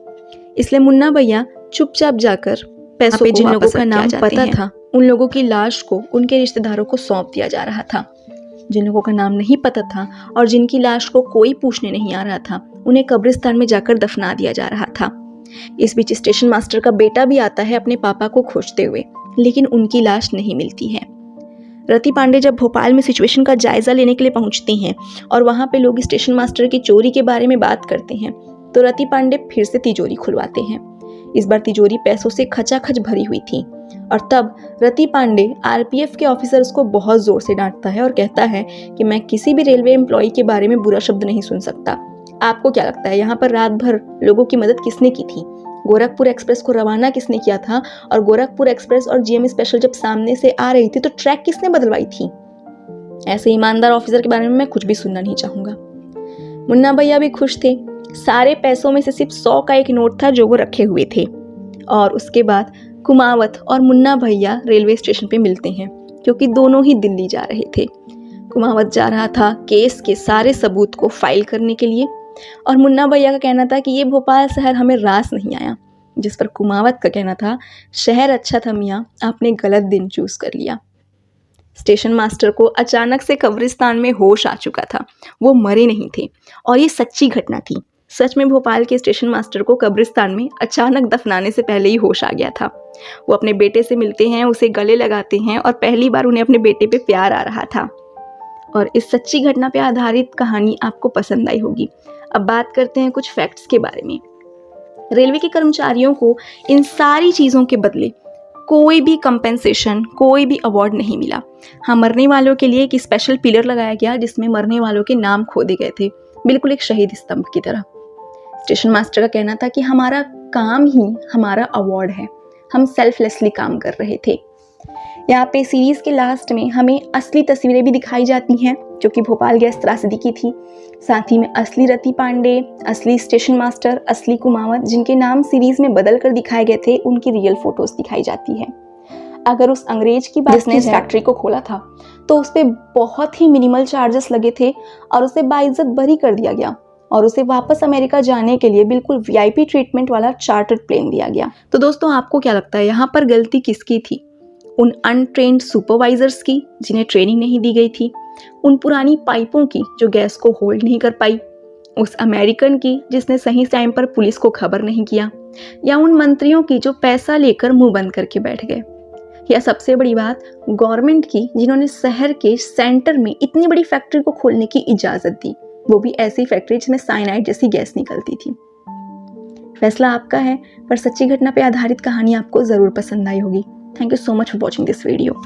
इसलिए मुन्ना भैया चुपचाप जाकर पैसों पे जिन लोगों का नाम पता था, उन लोगों की लाश को उनके रिश्तेदारों को सौंप दिया जा रहा था। जिन लोगों का नाम नहीं पता था और जिनकी लाश को कोई पूछने नहीं आ रहा था, उन्हें कब्रिस्तान में जाकर दफना दिया जा रहा था। इस बीच स्टेशन मास्टर का बेटा भी आता है अपने पापा को खोजते हुए, लेकिन उनकी लाश नहीं मिलती है। रति पांडे जब भोपाल में सिचुएशन का जायजा लेने के लिए पहुंचती हैं और वहां पे लोग स्टेशन मास्टर की चोरी के बारे में बात करते हैं, तो रति पांडे फिर से तिजोरी खुलवाते हैं। इस बार तिजोरी पैसों से खचाखच भरी हुई थी, और तब रति पांडे आरपीएफ के ऑफिसर्स को बहुत जोर से डांटता है और कहता है कि मैं किसी भी रेलवे एम्प्लॉय के बारे में बुरा शब्द नहीं सुन सकता। आपको क्या लगता है यहाँ पर रात भर लोगों की मदद किसने की थी? गोरखपुर एक्सप्रेस को रवाना किसने किया था? और गोरखपुर एक्सप्रेस और जीएम स्पेशल जब सामने से आ रही थी तो ट्रैक किसने बदलवाई थी? ऐसे ईमानदार ऑफिसर के बारे में मैं कुछ भी सुनना नहीं चाहूंगा। मुन्ना भैया भी खुश थे। सारे पैसों में से सिर्फ 100 का एक नोट था जो वो रखे हुए थे। और उसके बाद कुमावत और मुन्ना भैया रेलवे स्टेशन पे मिलते हैं, क्योंकि दोनों ही दिल्ली जा रहे थे। कुमावत जा रहा था केस के सारे सबूत को फाइल करने के लिए, और मुन्ना भैया का कहना था कि ये भोपाल शहर हमें रास नहीं आया, जिस पर कुमावत का कहना था शहर अच्छा था मियाँ, आपने गलत दिन चूज कर लिया। स्टेशन मास्टर को अचानक से कब्रिस्तान में होश आ चुका था। वो मरे नहीं थे और ये सच्ची घटना थी। सच में भोपाल के स्टेशन मास्टर को कब्रिस्तान में अचानक दफनाने से पहले ही होश आ गया था। वो अपने बेटे से मिलते हैं, उसे गले लगाते हैं और पहली बार उन्हें अपने बेटे पे प्यार आ रहा था। और इस सच्ची घटना पे आधारित कहानी आपको पसंद आई होगी। अब बात करते हैं कुछ फैक्ट्स के बारे में। रेलवे के कर्मचारियों को इन सारी चीज़ों के बदले कोई भी कंपेंसेशन, कोई भी अवार्ड नहीं मिला। हाँ, मरने वालों के लिए एक स्पेशल पिलर लगाया गया जिसमें मरने वालों के नाम खोदे गए थे, बिल्कुल एक शहीद स्तंभ की तरह। स्टेशन मास्टर का कहना था कि हमारा काम ही हमारा अवार्ड है, हम सेल्फलेसली काम कर रहे थे। यहाँ पे सीरीज के लास्ट में हमें असली तस्वीरें भी दिखाई जाती हैं जो कि भोपाल गैस त्रासदी की थी। साथ ही में असली रति पांडे, असली स्टेशन मास्टर, असली कुमावत, जिनके नाम सीरीज में बदल कर दिखाए गए थे, उनकी रियल फोटोज दिखाई जाती है। अगर उस अंग्रेज की बात जिसने इस फैक्ट्री को खोला था तो उस पर बहुत ही मिनिमल चार्जेस लगे थे और उसे बाइज्जत बरी कर दिया गया और उसे वापस अमेरिका जाने के लिए बिल्कुल वीआईपी ट्रीटमेंट वाला चार्टर्ड प्लेन दिया गया। तो दोस्तों, आपको क्या लगता है यहाँ पर गलती किसकी थी? उन अनट्रेन्ड सुपरवाइजर्स की जिन्हें ट्रेनिंग नहीं दी गई थी, उन पुरानी पाइपों की जो गैस को होल्ड नहीं कर पाई, उस अमेरिकन की जिसने सही टाइम पर पुलिस को खबर नहीं किया, या उन मंत्रियों की जो पैसा लेकर मुंह बंद करके बैठ गए, या सबसे बड़ी बात गवर्नमेंट की जिन्होंने शहर के सेंटर में इतनी बड़ी फैक्ट्री को खोलने की इजाज़त दी, वो भी ऐसी फैक्ट्री जिसमें साइनाइड जैसी गैस निकलती थी। फैसला आपका है, पर सच्ची घटना पर आधारित कहानी आपको ज़रूर पसंद आई होगी। Thank you so much for watching this video.